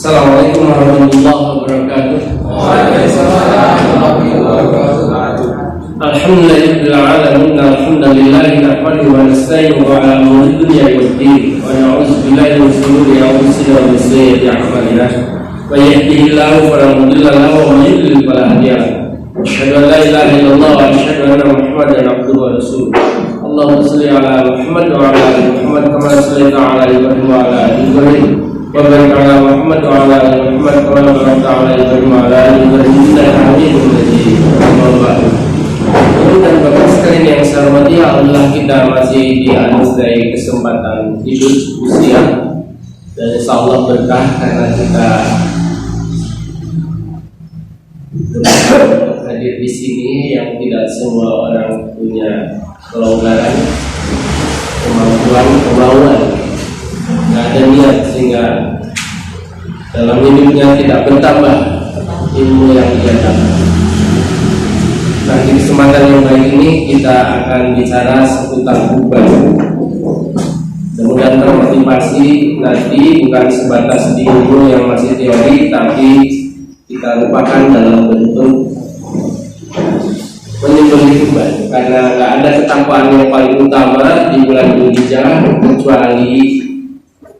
Assalamualaikum warahmatullahi wabarakatuh. Alhamdulillahirabbil alamin. Alhamdulillahi nahmaduhu wa nasta'inuhu ala umuri dunya waddin. Wa na'udzu billahi min shururi anfusina wa min sayyiati a'malina. May yahdihillahu fala mudilla lahu wa may yudlil fala hadiya lahu. Asyhadu an la ilaha illallah wa asyhadu anna Muhammadan abduhu wa rasuluh. Allahumma shalli ala Muhammad wa ala ali Muhammad kama shallaita ala Ibrahim wa ala ali Ibrahim. Wa barik ala Muhammad wa ala ali Muhammad kama barakta ala Ibrahim wa ala ali Ibrahim innaka Hamidum Majid. Amma ba'du. Dan Bapak sekalian yang saya hormati, alhamdulillah kita masih dianugerahi kesempatan hidup usia dan insyaallah berkah karena kita hadir di sini yang tidak semua orang punya kelonggaran, kemauan, nggak ada niat sehingga dalam hidupnya tidak bertambah ilmu yang dia dapat. Nah, di kesempatan yang baik ini kita akan bicara seputar beban. Kemudian termotivasi nanti bukan sebatas di ilmu yang masih teori, tapi kita lupakan dalam bentuk menyembelih beban. Karena nggak ada ketakwaan yang paling utama di bulan Dzulhijjah kecuali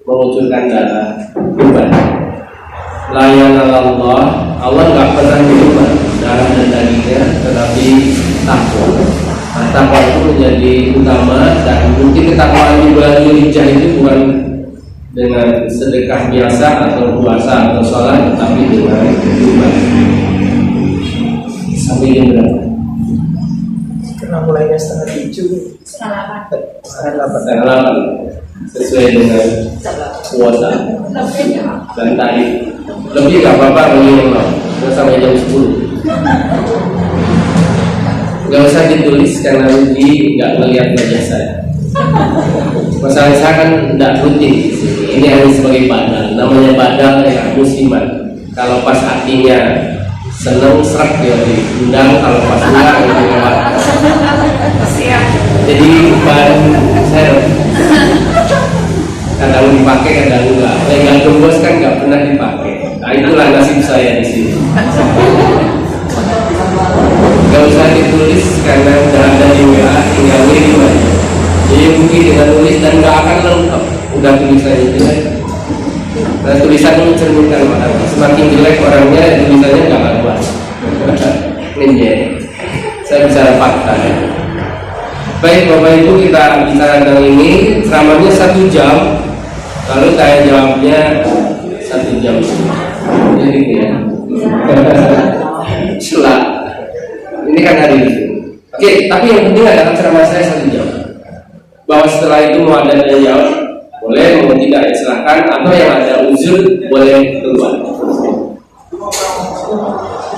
mengucurkan darah beban. Layanan Allah nggak pernah berubah darah dan dagingnya, tetapi takwa. Nah, takwa itu menjadi utama, dan mungkin ketakwaan di bulan Dzulhijjah itu bukan dengan sedekah biasa atau puasa atau sholat, tetapi dengan beban. Sampai jam berapa? Karena mulainya 7:30. Setengah 8 sesuai dengan kuota dan tadi lebih gak apa-apa bagi yang mau sampai jam 10. Gak usah ditulis karena rugi gak melihat wajah saya. Masalah saya kan tidak rutin di sini. Ini hanya sebagai badal. Namanya badal ya musiman. Kalau pas hatinya seneng serak dia diundang, kalau pas enggak itu lewat. Jadi bahan saya kadang dipakai, kadang enggak. Yang nggak gembos kan nggak pernah dipakai. Nah, itulah nasib saya di sini. Gak usah ditulis karena udah ada di WA, tinggal kirim aja. Jadi mungkin dengan tulis dan nggak akan lengkap. Udah tulisannya jelek. Nah, tulisan mencerminkan mana. Semakin jelek orangnya, tulisannya nggak kuat. Ini saya bicara fakta. Baik Bapak Ibu, kita bicara tentang ini. Ceramahnya 1 jam. Lalu saya jawabnya 1 jam. Jadi ya. Celak. Ini kan hari ini. Oke, tapi yang penting adalah ceramah saya 1 jam. Bahwa setelah itu mau ada yang jawab, boleh, mau tidak ya silahkan. Atau yang ada uzur boleh keluar.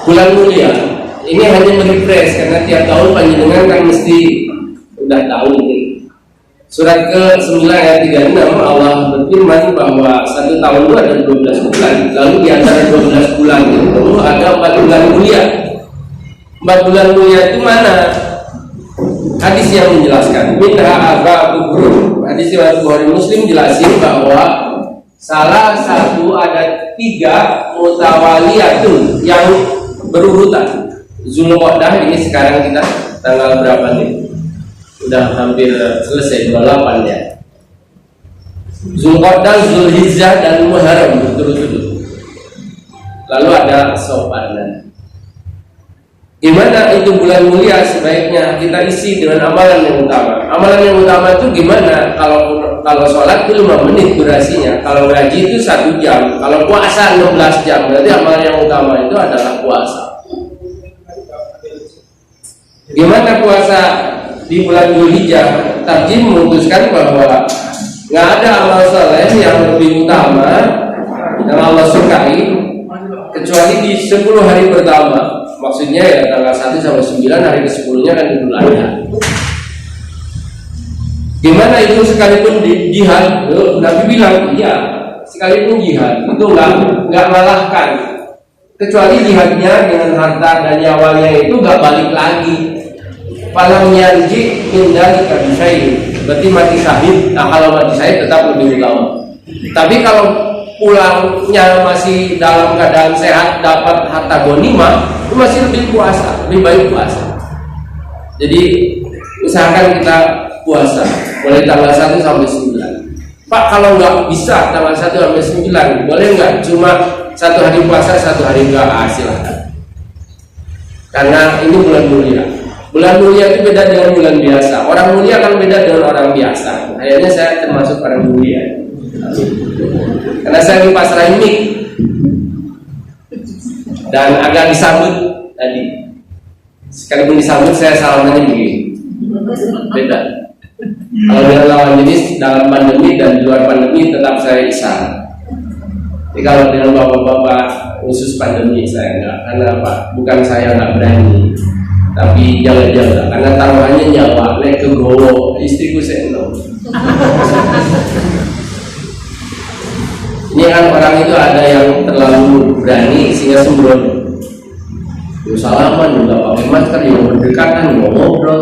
Bulan mulia ini hanya merefresh karena tiap tahun panjenengan kan mesti udah tahu nih. Surat ke-9 ayat 36 Allah berfirman bahwa 1 tahun itu ada 12 bulan. Lalu di antara 12 bulan itu ada 4 bulan mulia. 4 bulan mulia itu mana? Hadis yang menjelaskan minha arba'atun. Hadis riwayat Bukhari Muslim jelasin bahwa salah satu ada 3 mutawaliyatun yang berurutan. Zulqa'dah ini sekarang kita tanggal berapa nih? Udah hampir selesai 28 ya. Zulqa'dah, Dzulhijjah dan Muharram berturut-turut. Lalu ada Sawaban. Gimana itu bulan mulia? Sebaiknya kita isi dengan amalan yang utama. Amalan yang utama itu gimana? Kalau sholat itu 5 menit durasinya. Kalau ngaji itu 1 jam. Kalau puasa 16 jam. Berarti amalan yang utama itu adalah puasa. Gimana puasa di bulan Dzulhijjah? Tarjim memutuskan bahwa nggak ada amal saleh yang lebih utama yang Allah sukai kecuali di 10 hari pertama. Maksudnya ya tanggal 1 sampai 9, hari ke-10-nya kan Idul Adha. Gimana itu sekalipun di jihad? Nabi bilang iya, sekalipun jihad itu nggak malahkan, kecuali jihadnya dengan harta dan nyawanya itu nggak balik lagi. Falam yarji min dzalika bisyai, berarti mati syahid. Nah, kalau mati syahid tetap lebih utama. Tapi kalau pulangnya masih dalam keadaan sehat, dapat harta ghanimah, itu masih lebih puasa, lebih baik puasa. Jadi usahakan kita puasa mulai tanggal 1 sampai 9. Pak, kalau nggak bisa tanggal 1 sampai 9, boleh nggak cuma 1 hari puasa, 1 hari enggak? Silahkan. Karena ini bulan mulia. Bulan mulia itu beda dengan bulan biasa. Orang mulia kan beda dengan orang biasa. Kayaknya saya termasuk orang mulia. Karena saya di pasar ini dan agak disambut tadi. Sekalipun disambut saya salamannya begini. Beda. Kalau dengan lawan jenis dalam pandemi dan di luar pandemi tetap saya isyarat. Jadi kalau dengan bapak-bapak khusus pandemi saya enggak, karena apa? Bukan saya nggak berani, tapi jaga-jaga. Karena taruhannya nyawa, naik ke gowo, istriku saya no. Ini kan orang itu ada yang terlalu berani sehingga sembrono. Salaman juga pakai masker, yang berdekatan, mau ngobrol.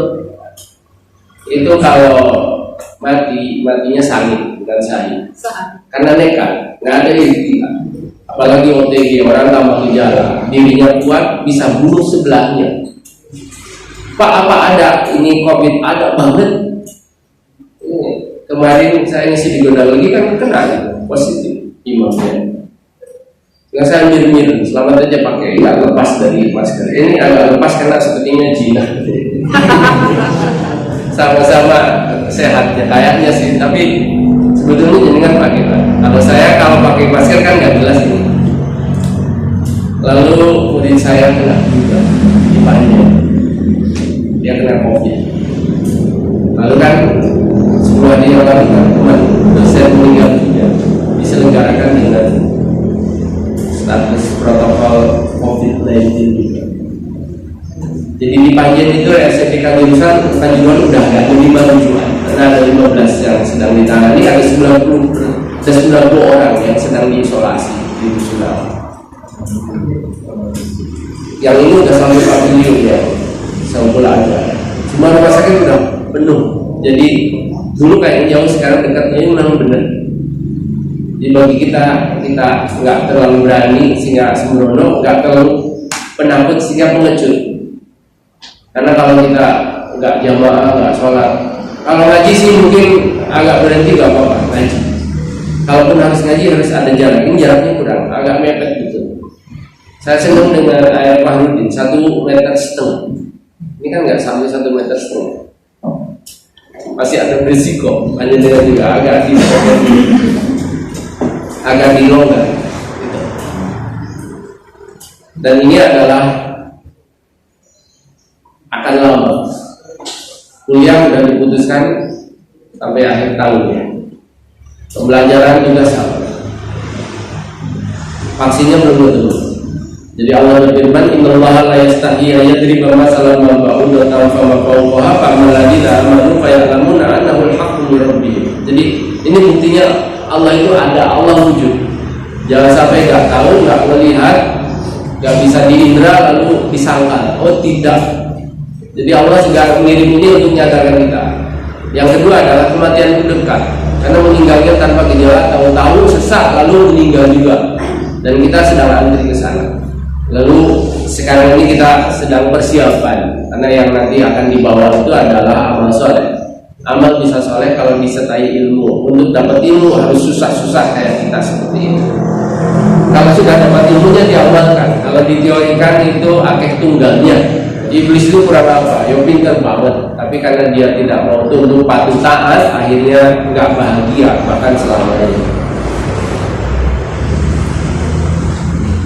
Itu kalau matinya sangit, bukan sahih. Karena nekat, nggak ada ikhtiar. Apalagi OTG, orang tambah gejala, dirinya kuat bisa bunuh sebelahnya. Pak, apa ada ini COVID? Ada banget. Kemarin saya ngisi di Gondang lagi kan kena positif imamnya. Yang saya mir-mir, selamat aja pakai, nggak lepas dari masker. Ini agak lepas karena sepertinya Cina. Sama-sama sehatnya kayaknya sih, tapi sebetulnya jenengan pakai Pak. Kalau saya kalau pakai masker kan nggak jelas ini. Lalu murid saya kena juga di panjang, dia kena COVID. Lalu kan semua dia orang teman dosen meninggal juga diselenggarakan dengan status protokol COVID-19 juga. Jadi di Panjen itu SPK jurusan Kanjuruhan udah nggak ada 5 tujuan, karena ada 15 yang sedang ditangani, ada 90 orang yang sedang diisolasi di Sulawesi. Yang ini udah sampai pavilion ya, sampul aja. Semua rumah sakit udah penuh. Jadi dulu kayak jauh, sekarang dekatnya ini memang benar. Jadi bagi kita nggak terlalu berani sehingga sembrono, nggak terlalu penakut sehingga pengecut. Karena kalau kita nggak jamaah, nggak sholat, kalau ngaji sih mungkin agak berhenti, nggak apa-apa ngaji. Kalaupun harus ngaji harus ada jarak, ini jaraknya kurang, agak mepet gitu. Saya senang dengan ayat Fahrudin 1,5 meter. Ini kan nggak sampai 1,5 meter, masih ada berisiko. Hanya dengan juga agak dilonggar gitu. Dan ini adalah akan lama. Kuliah sudah diputuskan sampai akhir tahun ya. Pembelajaran juga sama. Vaksinnya belum tentu. Jadi Allah berfirman, innallaha la yastahi an yadriba masalan ma ba'udatan fama fawqaha fa'amal ladina amanu fa ya'lamuna annahu al-haqqu min rabbihim. Jadi ini buktinya Allah itu ada, Allah wujud. Jangan sampai nggak tahu, nggak melihat, nggak bisa diindra lalu disangkal. Oh tidak. Jadi Allah juga mengirim ini untuk menyadarkan kita. Yang kedua adalah kematian itu dekat, karena meninggalnya tanpa gejala, tahu-tahu sesak lalu meninggal juga. Dan kita sedang antri ke sana. Lalu sekarang ini kita sedang persiapan, karena yang nanti akan dibawa itu adalah amal soleh. Amal bisa soleh kalau disertai ilmu. Untuk dapat ilmu harus susah-susah kayak kita seperti ini. Kalau sudah dapat ilmunya diamalkan. Kalau diteorikan itu akeh tunggalnya. Iblis itu kurang apa? Ya pintar banget. Tapi karena dia tidak mau tunduk patuh taat, akhirnya nggak bahagia bahkan selamanya.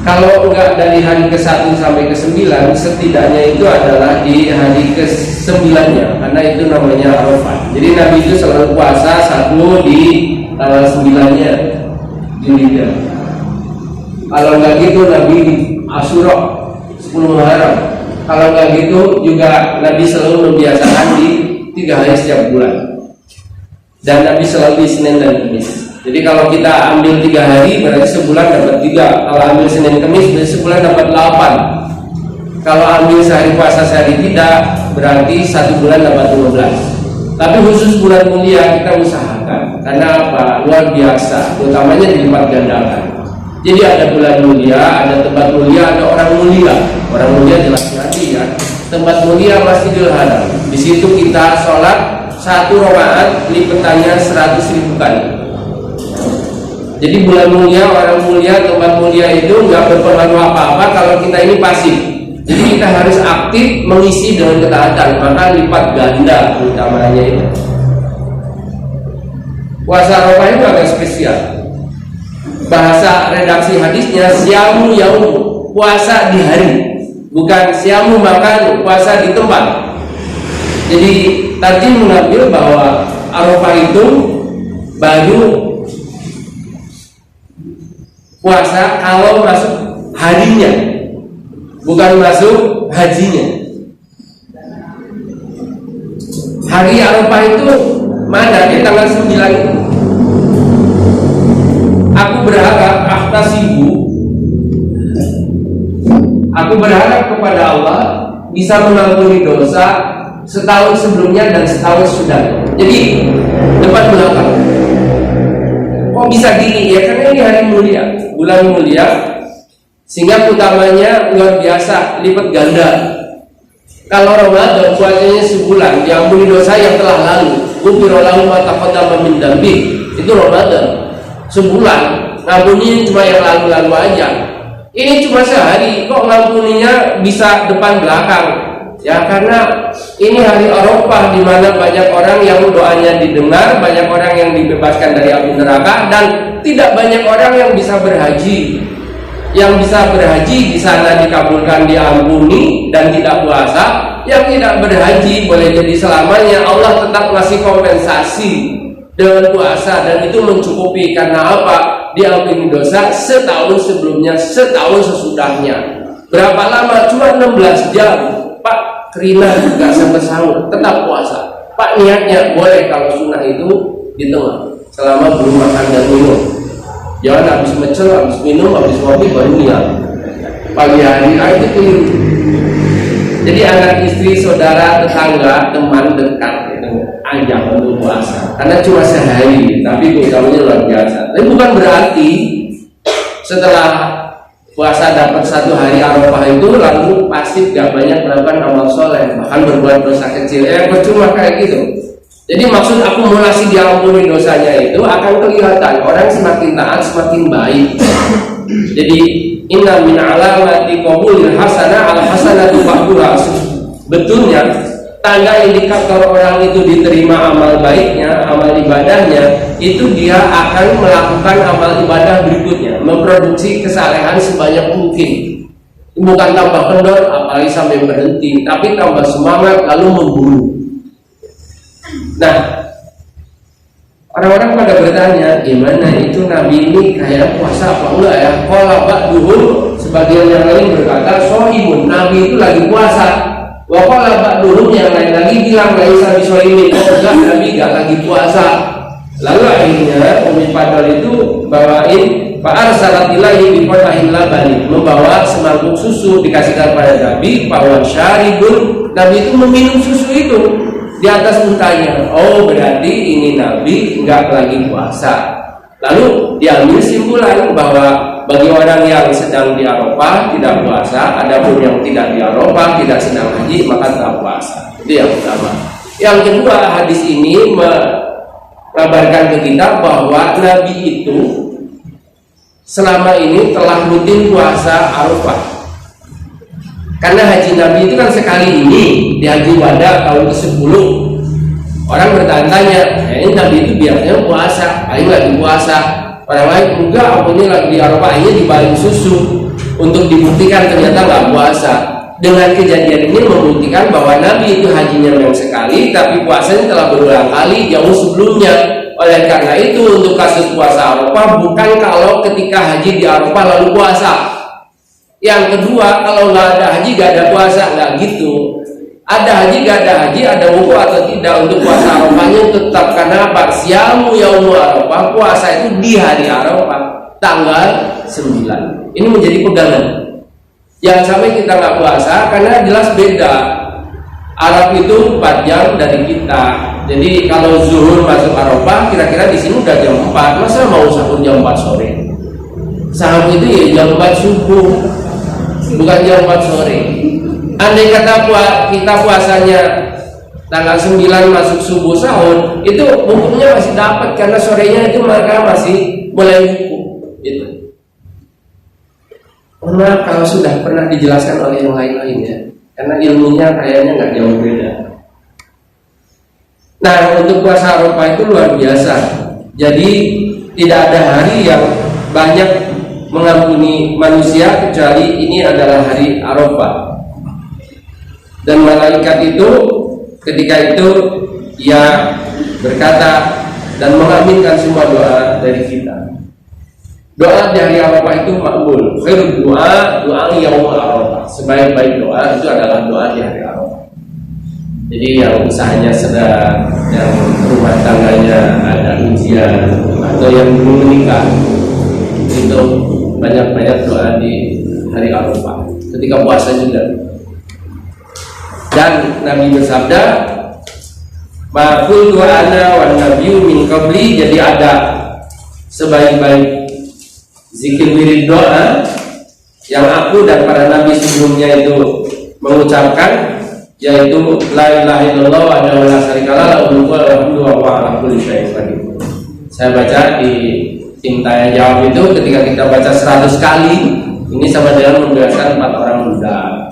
Kalau enggak dari hari ke-1 sampai ke-9, setidaknya itu adalah di hari ke-9-nya, karena itu namanya Arafah. Jadi Nabi itu selalu puasa 1 di tanggal 9-nya Dzulhijjah. Kalau enggak gitu Nabi di Asyura 10 Muharram. Kalau enggak gitu juga Nabi selalu membiasakan di 3 hari setiap bulan. Dan Nabi selalu di Senin dan Kamis. Jadi kalau kita ambil 3 hari berarti sebulan dapat 3. Kalau ambil Senin Kamis berarti sebulan dapat 8. Kalau ambil sehari puasa sehari tidak, berarti 1 bulan dapat 12. Tapi khusus bulan mulia kita usahakan. Karena apa? Luar biasa, utamanya dilipat gandakan. Jadi ada bulan mulia, ada tempat mulia, ada orang mulia. Orang mulia jelas Nabi ya. Tempat mulia Masjidil Haram. Di situ kita sholat 1 rakaat lipatannya 100.000 kali. Jadi bulan mulia, orang mulia, tempat mulia itu nggak berpengaruh apa-apa kalau kita ini pasif. Jadi kita harus aktif mengisi dengan ketaatan, maka lipat ganda utamanya itu. Puasa Arafah itu agak spesial. Bahasa redaksi hadisnya siamu yaumu, puasa di hari, bukan siamu makan, puasa di tempat. Jadi tadi mengambil bahwa Arafah itu baru puasa kalau masuk harinya, bukan masuk hajinya. Hari Arafah itu mana? Di tanggal 9 itu. Aku berharap aku berharap kepada Allah bisa mengampuni dosa setahun sebelumnya dan setahun sudah. Jadi depan belakang. Kok bisa gini ya? Karena ini hari mulia, bulan mulia, sehingga utamanya luar biasa, lipat ganda. Kalau Ramadan puasanya sebulan, diampuni dosa yang telah lalu. Ghufira lahu ma taqaddama min dzambi. Itu Ramadan. Sebulan ngampuninya cuma yang lalu-lalu aja. Ini cuma sehari, kok ngampuninya bisa depan belakang? Ya karena ini hari Arafah, di mana banyak orang yang doanya didengar, banyak orang yang dibebaskan dari api neraka, dan tidak banyak orang yang bisa berhaji. Yang bisa berhaji di sana dikabulkan, diampuni dan tidak puasa. Yang tidak berhaji boleh jadi selamanya, Allah tetap ngasih kompensasi dengan puasa, dan itu mencukupi. Karena apa? Diampuni dosa setahun sebelumnya, setahun sesudahnya. Berapa lama? Cuma 16 jam. Pak, kerina nggak sampai sahur, tetap puasa. Pak, niatnya boleh kalau sunnah itu di tengah, selama belum makan dan minum. Jangan habis mecel, habis minum, habis kopi baru niat. Pagi hari itu keliru. Jadi anak istri, saudara, tetangga, teman dekat ajak untuk puasa. Karena cuma sehari, tapi keutamaannya luar biasa. Tapi bukan berarti setelah puasa dapat 1 hari Arafah itu lalu pasif gak banyak melakukan amal soleh, bahkan berbuat dosa kecil. Percuma kayak gitu. Jadi maksud akumulasi diampuni dosanya itu akan kelihatan orang semakin taat semakin baik. Jadi inna min alamati qabulil hasanah al hasanatu ba'duha. Betulnya tanda indikator orang itu diterima amal baiknya, amal ibadahnya, itu dia akan melakukan amal ibadah berikutnya, memproduksi kesalehan sebanyak mungkin. Bukan tambah kendor apalagi sampai berhenti, tapi tambah semangat lalu memburu. Nah, orang-orang pada bertanya, gimana itu Nabi ini kayak puasa apa enggak ya? Qala ba'duhum, sebagian yang lain berkata sohimun, Nabi itu lagi puasa. Wa qala ba'duhum, yang lain lagi bilang laisa bisohimin, enggak, Nabi enggak lagi puasa. Lalu akhirnya Umi Fadl itu bawain fa'arsalat ilaihi biqadahin labani, membawa semangkuk susu, dikasihkan pada Nabi, pawan syaribun. Nabi itu meminum susu itu di atas untanya. Oh, berarti ini Nabi enggak lagi puasa. Lalu diambil simpulan bahwa bagi orang yang sedang di Arafah tidak puasa, adapun yang tidak di Arafah tidak sedang haji maka tak puasa. Itu yang pertama. Yang kedua, hadis ini mengabarkan ke kita bahwa Nabi itu selama ini telah rutin puasa Arafah. Karena haji Nabi itu kan sekali ini di haji wada tahun ke-10. Orang bertanya-tanya, ini Nabi itu biasanya puasa, paling lagi puasa. Orang lain enggak, aku ini lagi di Arafah, ini dibalik susu untuk dibuktikan ternyata nggak puasa. Dengan kejadian ini membuktikan bahwa Nabi itu hajinya memang sekali, tapi puasanya telah berulang kali jauh sebelumnya. Oleh karena itu untuk kasus puasa Arafah bukan kalau ketika haji di Arafah lalu puasa. Yang kedua, kalau nggak ada haji nggak ada puasa, nggak gitu. Ada haji nggak ada haji, ada wudhu atau tidak, untuk puasa Arafahnya tetap. Karena apa? Siamu yaumu Arafah, puasa itu di hari Arafah tanggal 9. Ini menjadi pegangan. Jangan sampai kita nggak puasa karena jelas beda. Arab itu 4 jam dari kita. Jadi kalau zuhur masuk Arafah, kira-kira di sini udah jam 4. Masa mau sahur jam 4 sore? sahur itu ya jam 4 subuh, bukan jam 4 sore. Andai kata kita puasanya tanggal 9 masuk subuh sahur, itu hukumnya masih dapat karena sorenya itu mereka masih mulai buku. Itu. Karena kalau sudah pernah dijelaskan oleh yang lain-lain ya, karena ilmunya kayaknya nggak jauh beda. Nah, untuk puasa Arafah itu luar biasa. Jadi tidak ada hari yang banyak mengampuni manusia kecuali ini adalah hari Arafah. Dan malaikat itu ketika itu ia berkata dan mengaminkan semua doa dari kita. Doa di hari Arafah itu makbul. Khairul doa yaum Arafah. Sebaik-baik doa itu adalah doa di hari Arafah. Jadi yang usahanya sedang, yang rumah tangganya ada ujian, atau yang belum menikah, itu banyak-banyak doa di hari Arafah. Ketika puasa juga. Dan Nabi bersabda, "Maqul ana wan nabiyyu min qabli." Jadi ada sebaik-baik zikir wirid doa yang aku dan para nabi sebelumnya itu mengucapkan, yaitu la ilaha illallah wa la syarikalah lahul mulku wa lahul hamdu wa huwa ala kulli syai'in qadir. Saya baca di tim tanya jawab itu ketika kita baca 100 kali, ini sama dengan membebaskan 4 orang budak.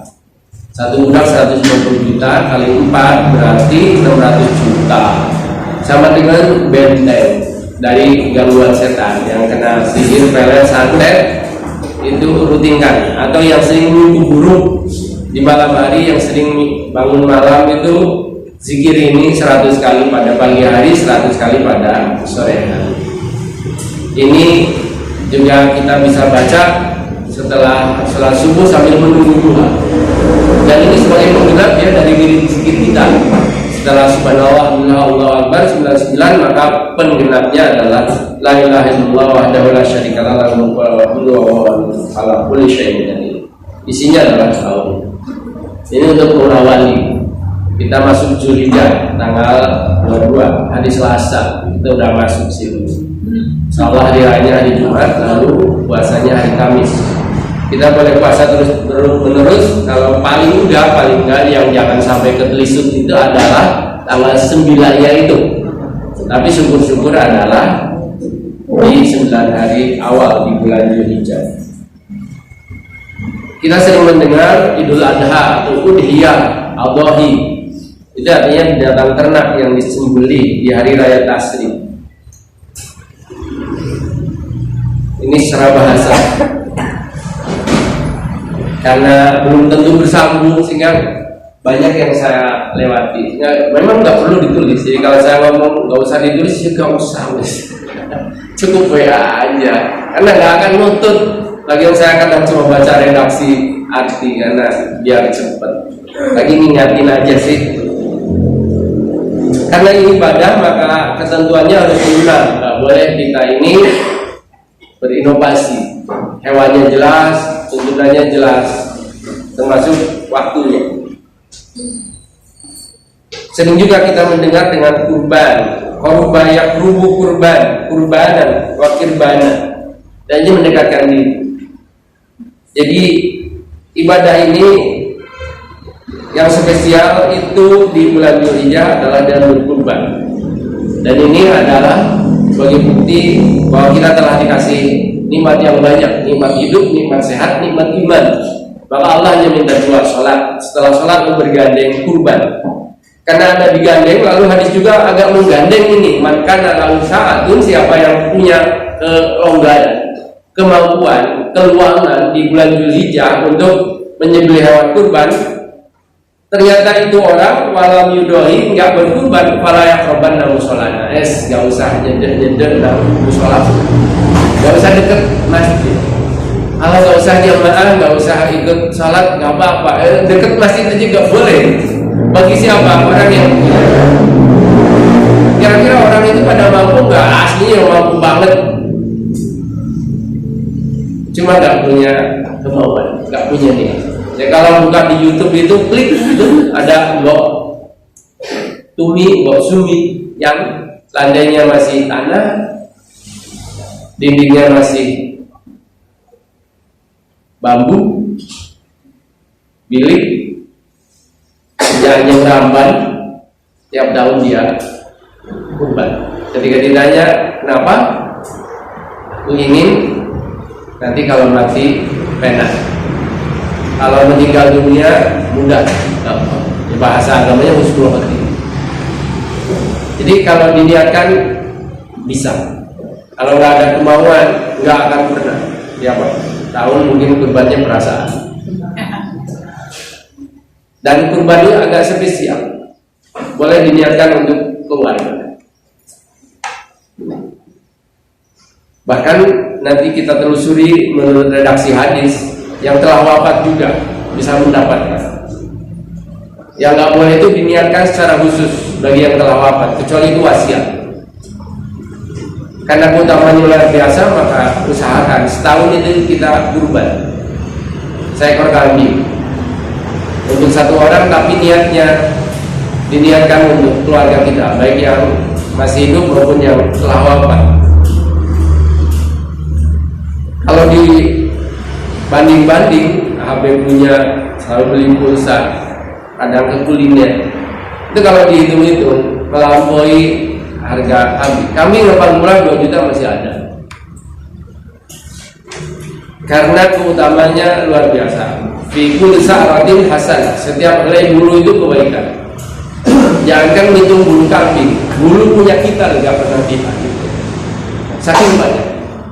Satu budak 150 juta kali 4 berarti 600 juta. Sama dengan benteng dari gangguan setan yang kena sihir, pelet, santet, itu rutinkan. Atau yang sering mimpi buruk di malam hari, yang sering bangun malam itu zikir ini 100 kali pada pagi hari, 100 kali pada sore hari. Ini juga kita bisa baca setelah sholat subuh sambil menunggu duha. Dan ini sebagai penggenap ya dari wirid zikir kita. Setelah subhanallah, Allahu akbar 99, maka penggenapnya adalah la ilaha illallah wahdahu la syarikalah lahul mulku wa lahul hamdu wa huwa ala kulli syai'in qadir. Isinya adalah sahur. Ini untuk mengawali kita masuk Zulhijjah tanggal 22 hari Selasa, kita udah masuk sini. Insyaallah hari raya hari Jumat, lalu puasanya hari Kamis. Kita boleh puasa terus menerus. Kalau paling enggak yang jangan sampai ketelisut itu adalah tanggal 9-nya itu. Tapi syukur-syukur adalah di 9 hari awal di bulan Zulhijjah. Kita sering mendengar Idul Adha atau Udhiyah, Adhahi. Itu artinya binatang ternak yang disembelih di hari raya Tasrik. Ini secara bahasa. Karena belum tentu bersambung sehingga banyak yang saya lewati. Memang nggak perlu ditulis. Jadi kalau saya ngomong nggak usah ditulis, ya nggak usah. Cukup WA aja. Karena nggak akan nutut. Lagian saya kadang cuma baca redaksi arti karena biar cepet. Lagi ngingatin aja sih. Karena ini ibadah maka ketentuannya harus benar. Nggak boleh kita ini berinovasi. Hewannya jelas, tuntunannya jelas, termasuk waktunya. Sering juga kita mendengar dengan kurban, korbayak rubu kurbanan, wakirbana, dan ini mendekatkan diri. Jadi ibadah ini yang spesial itu di bulan Zulhijjah adalah dengan berkurban. Dan ini adalah sebagai bukti bahwa kita telah dikasih nikmat yang banyak, nikmat hidup, nikmat sehat, nikmat iman. Maka Allah hanya minta 2 sholat. Setelah sholat bergandeng kurban. Karena ada digandeng, lalu hadis juga agak menggandeng ini. Maka lalu saatun siapa yang punya kelonggaran, kemampuan, keluangan di bulan Zulhijjah untuk menyembelih hewan kurban, ternyata itu orang walam yudoi nggak berkurban, fala yaqraban musholana. Nggak usah nyender musola, nggak usah deket masjid. Kalau nggak usah jamaah, nggak usah ikut sholat, nggak apa-apa. Deket masjid aja nggak boleh. Bagi siapa? Orang yang kira-kira orang itu pada mampu nggak? Aslinya mampu banget, cuma nggak punya kemauan, nggak punya nih. Ya kalau buka di YouTube itu klik itu ada mbok sumi yang landainya masih tanah, dindingnya masih bambu, bilik, yang ramban, tiap tahun dia kurban. Ketika ditanya kenapa, aku ingin nanti kalau mati penak, kalau meninggal dunia mudah. Bahasa agamanya husnul khotimah. Jadi kalau diniatkan bisa. Kalau nggak ada kemauan, nggak akan pernah. Ya Pak, tahun mungkin kurbannya perasaan. Dan kurban itu agak spesial. Boleh diniatkan untuk keluarga. Bahkan nanti kita telusuri menurut redaksi hadis, yang telah wafat juga bisa mendapatkan. Yang nggak boleh itu diniatkan secara khusus bagi yang telah wafat, kecuali itu wasiat. Karena keutamaannya luar biasa, maka usahakan setahun itu kita kurban seekor kambing untuk satu orang, tapi niatnya diniatkan untuk keluarga kita, baik yang masih hidup maupun yang telah wafat. Kalau dibanding-banding, HP punya selalu beli pulsa, kadang ke kuliner, itu kalau dihitung-hitung melampaui harga kambing. Kambing lepas murah 2 juta masih ada, karena keutamanya luar biasa. Fi kulli sa'ratin hasanah, setiap helai bulu itu kebaikan. Jangan hitung bulu kambing, bulu punya kita nggak pernah dihitung, saking banyak.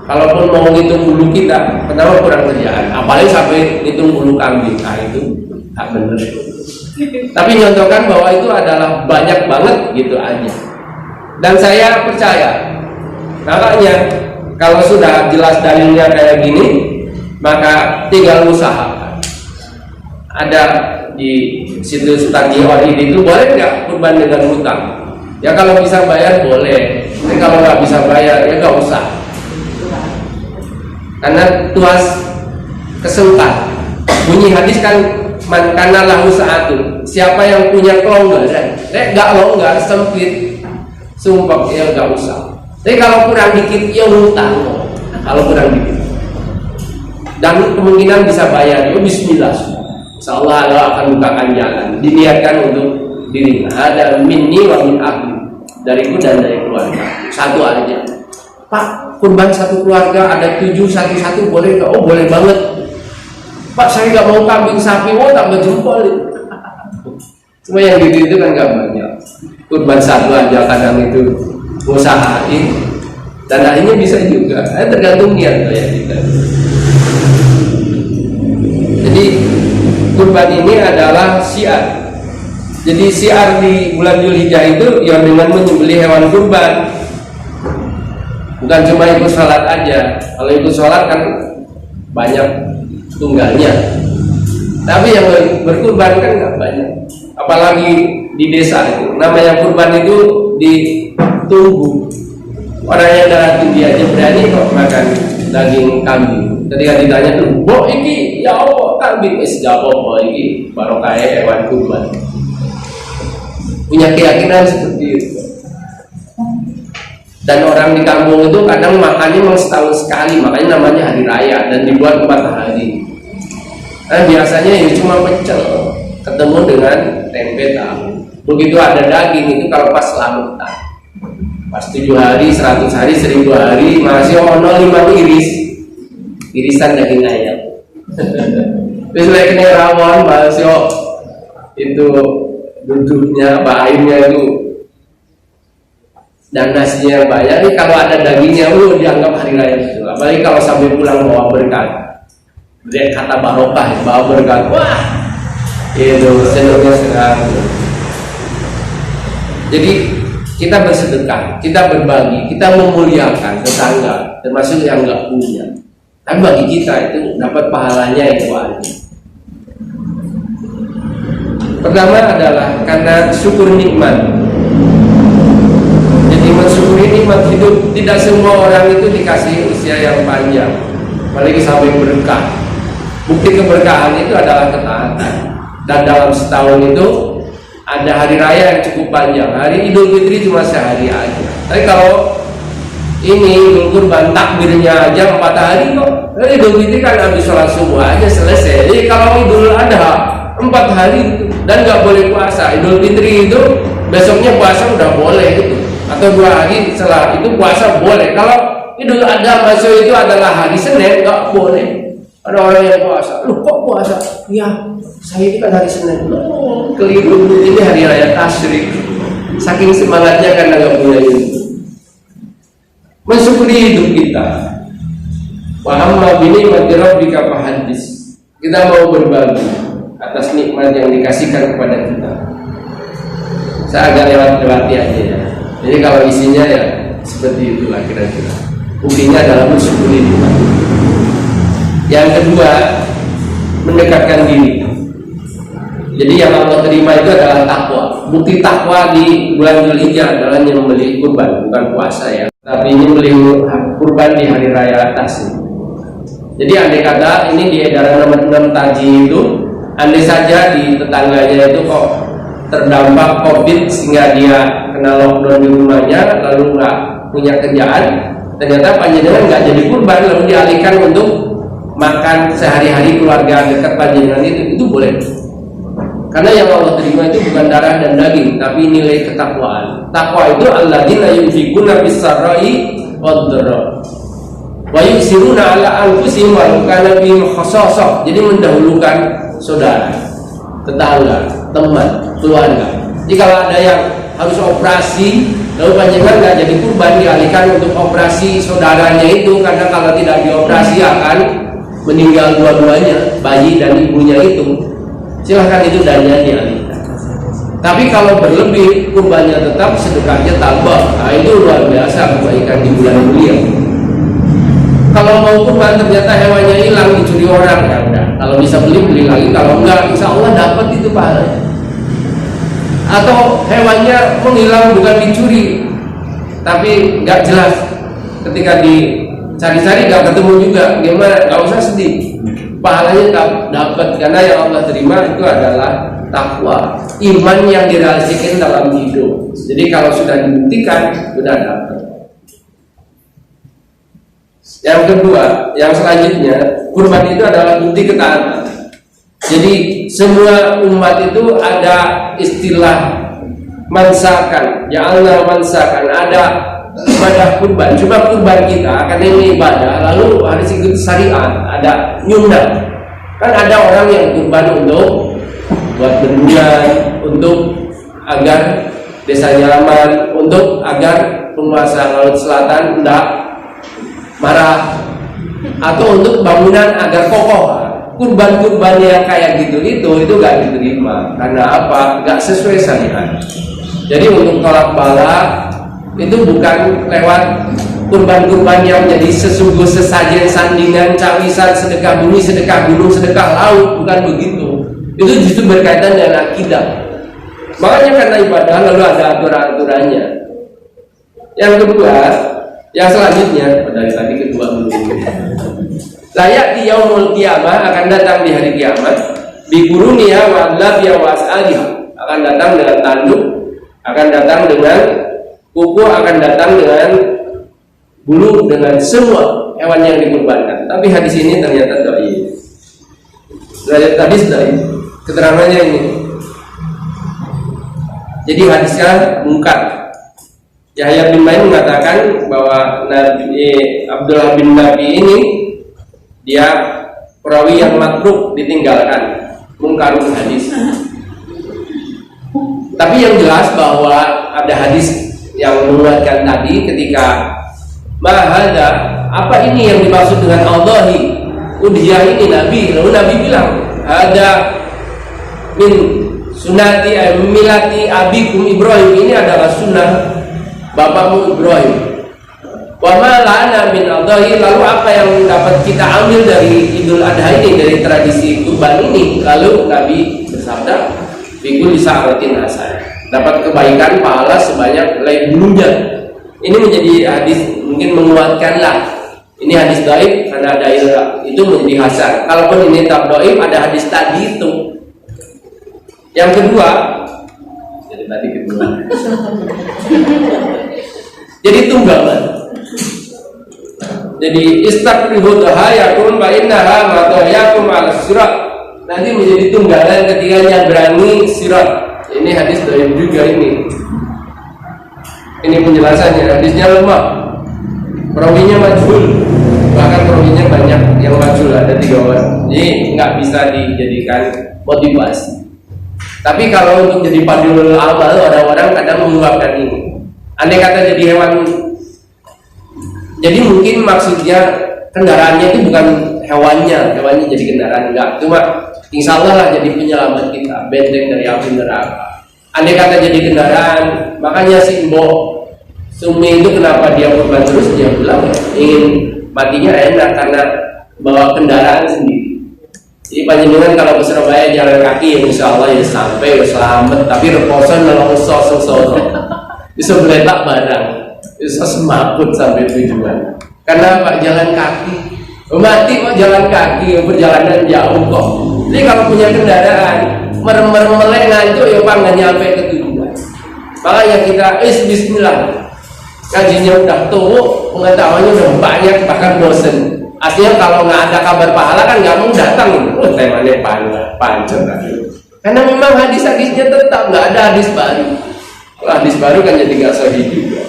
Kalaupun mau ngitung bulu kita, kenapa kurang kerjaan? Apalagi sampai ngitung bulu kambing, itu tak benar. Tapi nyontohkan bahwa itu adalah banyak banget gitu aja. Dan saya percaya, makanya kalau sudah jelas dalilnya kayak gini, maka tinggal usaha. Ada di situs Tajiwari itu, boleh nggak kurban dengan hutang? Ya kalau bisa bayar boleh, tapi kalau nggak bisa bayar ya nggak usah. Karena tuas kesempat. Bunyi hadis kan, man kana lahu sa'atun, siapa yang punya kelonggaran, nggak longgar, sempit, sumpah ya nggak usah. Tapi kalau kurang dikit ya hutang. Kalau kurang dikit dan kemungkinan bisa bayar, ya bismillah, insyaallah Allah akan bukakan jalan. Diniatkan untuk diri, ada minni wa min ahli, dariku dan dari keluarga. Satu aja, Pak, kurban satu keluarga ada 7 satu-satu boleh nggak? Oh boleh banget Pak, saya nggak mau kambing sapi, oh tak berjempol. Cuma yang gitu itu kan nggak banyak. Kurban satu aja kadang itu usahain, dan akhirnya bisa juga. Tergantung niat ya kita. Jadi kurban ini adalah syiar. Jadi syiar di bulan Dzulhijjah itu yang dengan menyembelih hewan kurban. Bukan cuma ikut sholat aja. Kalau ikut sholat kan banyak tunggalnya, tapi yang berkurban kan nggak banyak. Apalagi di desa itu, namanya kurban itu ditunggu. Orang yang darah tinggi aja berani kok makan daging kambing. Ketika ditanya tuh, "Bo iki ya Allah kambing?" Jawab, "Bo iki barokah hewan kurban." Punya keyakinan seperti itu. Dan orang di kampung itu kadang makannya memang setahun sekali, makanya namanya hari raya dan dibuat 4 hari. Nah biasanya ya cuma pecel ketemu dengan tempe tahu. Begitu ada daging itu kalau pas selamatan, pas 7 hari, 100 hari, 1000 hari masih ono 5 irisan daging ayam. Terus lagi rawon masih itu duduknya, bahannya itu dan nasinya banyak. Nih kalau ada dagingnya, dianggap hari raya itu. Apalagi kalau sampai pulang bawa berkat, dia kata barokah, bawa berkat, wah itu senangnya sekali. Jadi kita bersedekah, kita berbagi, kita memuliakan tetangga, termasuk yang nggak punya. Tapi bagi kita itu dapat pahalanya itu aja. Pertama adalah karena syukur nikmat. Jadi mensyukuri nikmat hidup. Tidak semua orang itu dikasih usia yang panjang, apalagi sampai berkah. Bukti keberkahan itu adalah ketaatan. Dan dalam setahun itu ada hari raya yang cukup panjang. Hari Idul Fitri cuma sehari aja. Tapi kalau ini Idul Kurban takbirnya aja 4 hari kok. Idul Fitri kan habis sholat subuh aja selesai. Jadi kalau Idul Adha 4 hari dan nggak boleh puasa. Idul Fitri itu besoknya puasa udah boleh gitu, atau 2 hari setelah itu puasa boleh. Kalau Idul Adha masuk itu adalah hari Senin, nggak boleh. Ada orang yang puasa, loh kok puasa? Ya, saya ini kan hari Senin. Oh, keliru, ini hari raya tasyrik. Saking semangatnya karena nggak punya itu. Mensyukuri hidup kita. Wa amma bi ni'mati rabbika fahaddits. Kita mau berbagi atas nikmat yang dikasihkan kepada kita. Saya agak lewat-lewati aja ya. Jadi kalau isinya ya seperti itulah kira-kira. Buktinya adalah mensyukuri nikmat. Yang kedua, mendekatkan diri. Jadi yang Allah terima itu adalah takwa. Bukti takwa di bulan Dzulhijjah adalah menyembelih kurban, bukan puasa ya. Tapi ini menyembelih kurban di hari raya atas. Jadi andai kata ini di edaran nomor 6 taji itu, andai saja di tetangganya itu kok terdampak COVID sehingga dia kena lockdown di rumahnya, lalu nggak punya kerjaan, ternyata panjenengan nggak jadi kurban, lalu dialihkan untuk makan sehari-hari keluarga dekat panjenengan itu boleh. Karena yang Allah terima itu bukan darah dan daging, tapi nilai ketakwaan. Takwa itu alladzina yunfikuna fis-sarra'i wad-dharra wa yusiruna 'ala anfusihim wa kana bihim khassasah. Jadi mendahulukan saudara, tetangga, teman, keluarga. Jadi kalau ada yang harus operasi, lalu panjenengan nggak jadi kurban, dialihkan untuk operasi saudaranya itu, karena kalau tidak dioperasi akan meninggal dua-duanya, bayi dan ibunya itu. Silahkan itu dananya dialihkan. Tapi kalau berlebih, kurbannya tetap, sedekahnya tambah. Nah itu luar biasa kebaikan di bulan mulia. Kalau mau kurban ternyata hewannya hilang, dicuri orang, ya udah. Kalau bisa beli lagi. Kalau enggak, insya Allah dapat itu pahalanya. Atau hewannya menghilang bukan dicuri, tapi nggak jelas. Ketika dicari-cari nggak ketemu juga, gimana? Nggak usah sedih. Pahalanya dapat, karena yang Allah terima itu adalah takwa, iman yang dirasikin dalam hidup. Jadi kalau sudah dibuktikan, sudah dapat. Yang kedua, yang selanjutnya, kurban itu adalah bukti ketaatan. Jadi semua umat itu ada istilah mansakan, ya Allah mansakan, ada ibadah kurban. Cuma kurban kita karena ini ibadah, lalu harus ikut syariat, ada nyunda. Kan ada orang yang kurban untuk buat bendungan, untuk agar desanya aman, untuk agar penguasa Laut Selatan tidak marah, atau untuk bangunan agar kokoh. Kurban-kurban yang kayak gitu itu gak diterima. Karena apa? Gak sesuai syariat. Jadi untuk tolak bala itu bukan lewat kurban-kurban yang menjadi sesungguh sesajen sandingan, cawisan, sedekah bumi, sedekah gunung, sedekah laut, bukan begitu. Itu justru berkaitan dengan akidah. Makanya karena ibadah lalu ada aturan-aturannya. Yang kedua, yang selanjutnya, dari tadi kedua dulu. Layak di yaumul qiyamah, akan datang di hari kiamat, bi quruniha wa adlabiha wa as'aliha, akan datang dengan tanduk, akan datang dengan kuku, akan datang dengan bulu, dengan semua hewan yang dikurbankan. Tapi hadis ini ternyata dhaif. Hadis dhaif. Keterangannya ini. Jadi hadisnya mungkar. Yahya bin Ma'in mengatakan bahwa Nabi Abdullah bin Nabi ini dia perawi yang matruk, ditinggalkan, mungkarul hadis. Tapi yang jelas bahwa ada hadis yang menguatkan tadi ketika mahada, apa ini yang dimaksud dengan Allahi udhiyah ini Nabi, lalu Nabi bilang ada min sunati milati abikum Ibrahim, ini adalah sunnah bapakmu Ibrahim. Wa ma lana min Allahi, lalu apa yang dapat kita ambil dari Idul Adha ini, dari tradisi kurban ini? Lalu Nabi bersabda, bikul disa'aratin hasanah, dapat kebaikan pahala sebanyak helai bulunya. Ini menjadi hadis mungkin menguatkanlah. Ini hadis dhaif karena ada itu menjadi hasan. Kalaupun ini tak dhaif, ada hadis tadi itu. Yang kedua, jadi tadi kedua. Jadi tunggalan. Jadi istaghfiru dhahayakum fa innaha madayakum ala sirat. Nanti menjadi tunggalan ketika nyeberangi sirat. Ini hadis dari juga ini. Ini penjelasannya. Hadisnya lemah. Perawinya majhul. Bahkan perawinya banyak yang majhul, ada 3 orang. Jadi nggak bisa dijadikan motivasi. Tapi kalau untuk jadi padul amal, orang-orang kadang menguapkan ini. Andai kata jadi hewan, jadi mungkin maksudnya kendaraannya itu bukan hewannya jadi kendaraan, enggak. Cuma insya Allah lah jadi penyelamat kita, benteng dari api neraka. Andai kata jadi kendaraan, makanya si Mbok Sumi itu kenapa dia korban terus, dia bilang ingin matinya enak karena bawa kendaraan sendiri. Jadi panjenengan kalau ke Surabaya jalan kaki ya insya Allah ya sampai ya selamat, tapi reposan nelongso bisa meletak barang, bisa semaput sampai tujuan. Karena Pak jalan kaki, mati Pak jalan kaki, perjalanan jauh kok. Jadi kalau punya kendaraan, merem-merem melek nganjuk ya Pak nggak nyampe ke tujuan. Makanya kita bismillah, kajinya udah tua, pengetahuannya udah banyak, bahkan bosen. Aslinya kalau nggak ada kabar pahala kan nggak mau datang. Temanya panjang lagi. Karena memang hadis-hadisnya tetap nggak ada hadis baru. Kalau hadis baru kan jadi nggak sahih juga.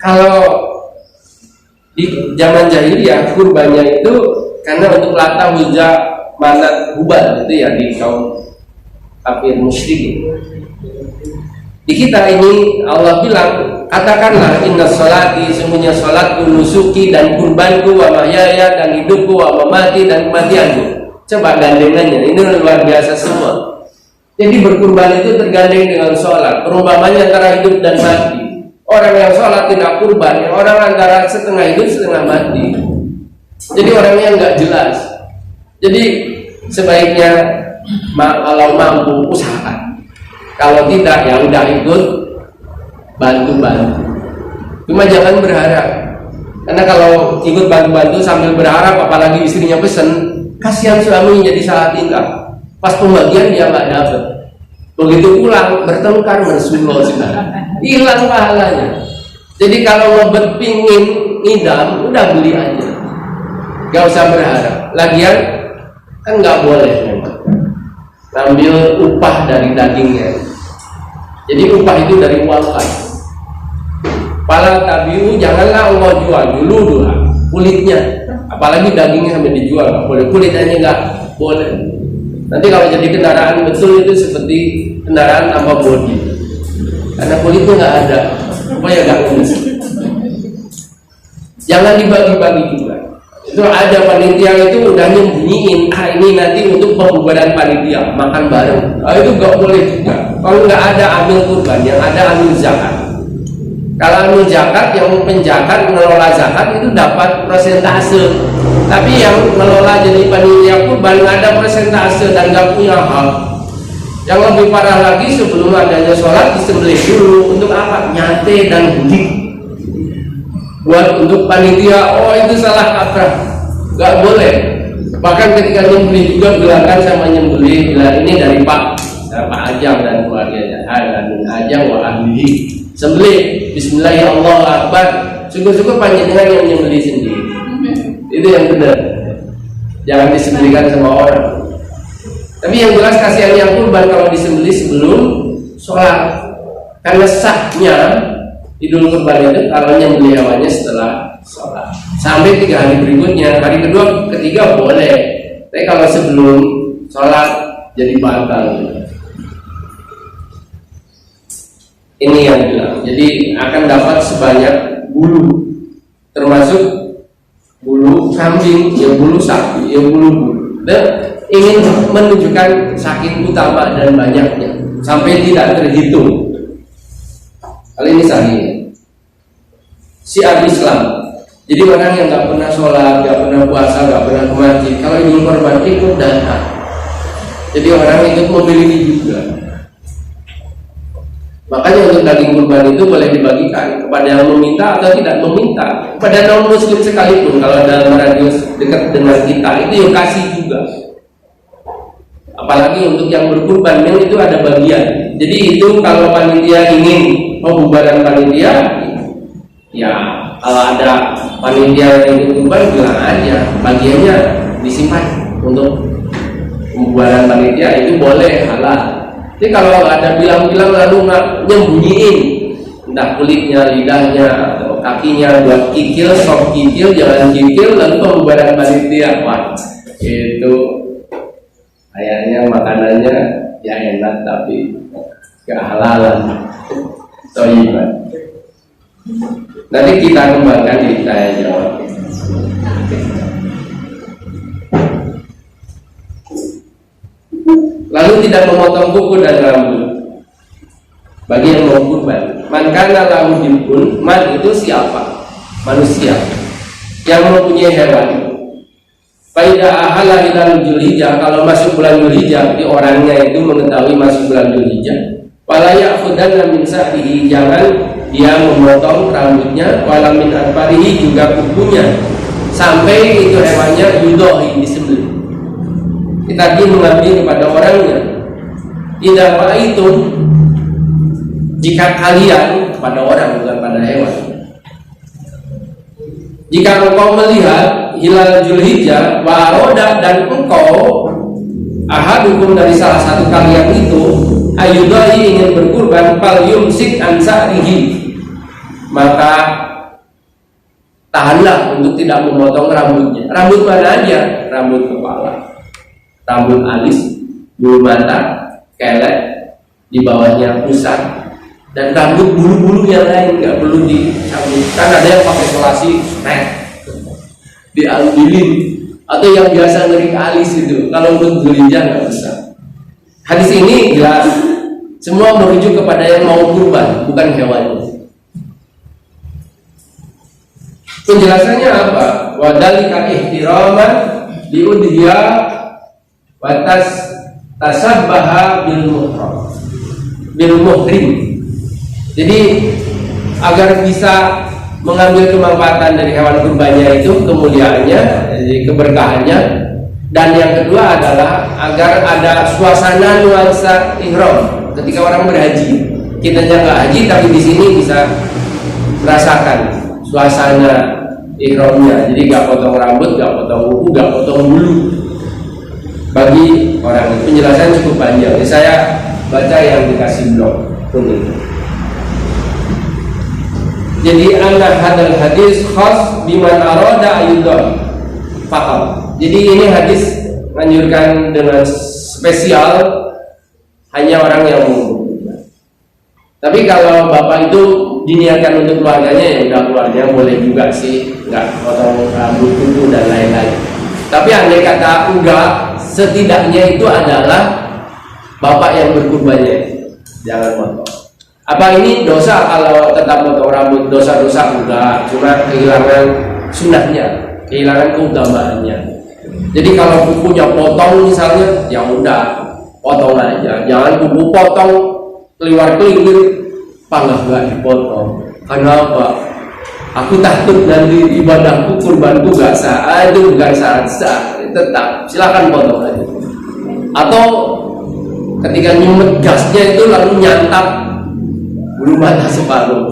Kalau di zaman jahiliyah kurbannya itu karena untuk Lata, Uzza, Manat, Hubal itu ya di kaum kafir musyrik. Di kita ini Allah bilang, katakanlah inna sholati, semuanya sholatku, nusuki dan kurbanku, wa mahyaya dan hidupku, wa mamati dan kematianku. Coba gandengannya, ini luar biasa semua. Jadi berkurban itu tergandeng dengan sholat. Perumpamannya antara hidup dan mati. Orang yang sholat tidak kurban, orang antara setengah hidup setengah mati. Jadi orangnya nggak jelas. Jadi sebaiknya kalau mampu usahakan. Kalau tidak ya udah ikut bantu-bantu. Cuma jangan berharap. Karena kalau ikut bantu-bantu sambil berharap, apalagi istrinya pesen, kasihan suami jadi salah tingkah. Pas pembagian dia nggak dapat. Begitu pulang bertengkar bersulo sudah hilang pahalanya. Jadi kalau ngebet pingin ngidam, udah beli aja, nggak usah berharap. Lagian kan nggak boleh memang ambil upah dari dagingnya. Jadi upah itu dari uang kas. Pala tabiu janganlah Allah jual dulu kulitnya, apalagi dagingnya sampai dijual nggak boleh, kulitnya nggak boleh. Nanti kalau jadi kendaraan betul itu seperti kendaraan tanpa bodi, karena kulitnya nggak ada, supaya nggak kumis. Jangan dibagi-bagi juga. Itu ada panitia itu udah nyembunyiin, ini nanti untuk pembubaran panitia makan bareng. Itu nggak boleh juga. Kalau nggak ada amil kurban, yang ada amil zakat. Kalau amil zakat, yang penjakat mengelola zakat itu dapat persentase. Tapi yang mengelola jadi panitia kurban nggak ada persentase dan nggak punya hak. Yang lebih parah lagi, sebelum adanya sholat disembelih dulu. Untuk apa? Nyate dan gudik. Buat untuk panitia, oh itu salah kaprah, nggak boleh. Bahkan ketika nyembelih juga bilangkan sama nyembelih, bilang ini dari Pak Ajang dan keluarganya, dan Ajang wa ahlihi. Sembelih, Bismillahirrahmanirrahim. Syukur-syukur panjenengan yang nyembelih sendiri. Itu yang benar. Jangan disembelihkan sama orang. Tapi yang jelas kasihan yang kurban kalau disembelih sebelum sholat. Karena sahnya Idul Kurban itu kalau nyembelih hewannya setelah sholat. Sampai 3 hari berikutnya, hari kedua, ketiga boleh. Tapi kalau sebelum sholat jadi batal. Ini yang bilang. Jadi akan dapat sebanyak bulu, termasuk bulu kambing, ya bulu sapi, ya bulu-bulu. Dan ingin menunjukkan saking utama dan banyaknya sampai tidak terhitung. Kali ini sahih. Syiar Islam. Jadi orang yang nggak pernah sholat, nggak pernah puasa, nggak pernah ke masjid, kalau Idul Kurban ikut datang. Jadi orang ikut mobility juga. Makanya untuk daging kurban itu boleh dibagikan kepada yang meminta atau tidak meminta, kepada non muslim sekalipun. Kalau dalam radius dekat dengan kita itu yang kasih juga. Apalagi untuk yang berkurban itu ada bagian. Jadi itu kalau panitia ingin pembubaran panitia, Ya kalau ada panitia yang ikut kurban bilang aja, bagiannya disimpan untuk pembuaran panitia, itu boleh, halal. Jadi kalau ada bilang-bilang lalu nggak nyembunyiin, entah kulitnya, lidahnya, atau kakinya buat kikil, sop kikil, jangan kikil, lalu pembuaran panitia, wah itu kayaknya makanannya ya enak tapi gak halalan. Soiban. Nanti kita kembangkan di tanya jawab. Lalu tidak memotong kuku dan rambut bagi yang mau kurban. Man kana lahu dibun, man itu siapa? Manusia yang mempunyai hewan. Faidah ahala hilal Dzulhijjah, kalau masuk bulan Dzulhijjah, di orangnya itu mengetahui masuk bulan Dzulhijjah. Wala ya'khudanna min sa'rihi, jangan dia memotong rambutnya, wala min adfarihi, juga kukunya, sampai itu hewannya yudohi, disembelih. Kita mengambil kepada orangnya. Tidak apa itu, jika kalian kepada orang, bukan pada hewan. Jika engkau melihat hilal Dzulhijjah wa aroda, dan engkau ahadukum dari salah satu kalian itu ayudai ingin berkurban, fal yumsik an sa'rihi, maka tahanlah untuk tidak memotong rambutnya. Rambut mana aja? Rambut kepala, rambut alis, bulu mata, kelek, di bawahnya pusat, dan rambut bulu-bulu yang lain nggak perlu dicabut. Kan ada yang pakai selasi diambilin, atau yang biasa ngerik alis itu. Kalau untuk Dzulhijjah nggak bisa. Hadis ini jelas semua merujuk kepada yang mau kurban, bukan hewan. Penjelasannya apa? Wadalika ihtiraman liudhiyah wa tasabbaha bil muhrim. Jadi agar bisa mengambil kemanfaatan dari hewan kurbannya itu, kemuliaannya, jadi keberkahannya. Dan yang kedua adalah agar ada suasana nuansa ihram ketika orang berhaji. Kita nggak haji tapi di sini bisa merasakan suasana ihramnya. Jadi nggak potong rambut, nggak potong kuku, nggak potong bulu. Bagi orang, penjelasan cukup panjang. Jadi saya baca yang dikasih blog ini. Jadi anna hadal hadis khas biman arada ayudah faham. Jadi ini hadis menganjurkan dengan spesial hanya orang yang mengumpulkan. Tapi kalau bapak itu diniatkan untuk keluarganya, ya udah keluarganya boleh juga sih, nggak potong rambut, kuku dan lain-lain. Tapi andai kata enggak, setidaknya itu adalah bapak yang berkurbannya, jangan potong. Apa ini dosa kalau tetap potong rambut? Dosa-dosa enggak, cuma kehilangan sunnahnya, kehilangan keutamaannya. Jadi kalau kukunya potong misalnya, ya udah potong aja. Jangan kuku potong keliwar-keliwir, pangah nggak dipotong. Kenapa? Aku takut nanti ibadahku, kurbanku nggak sah. Itu bukan syarat sah. Tetap silakan potong aja. Atau ketika nyumet gasnya itu lalu nyantap bulu mata separuh,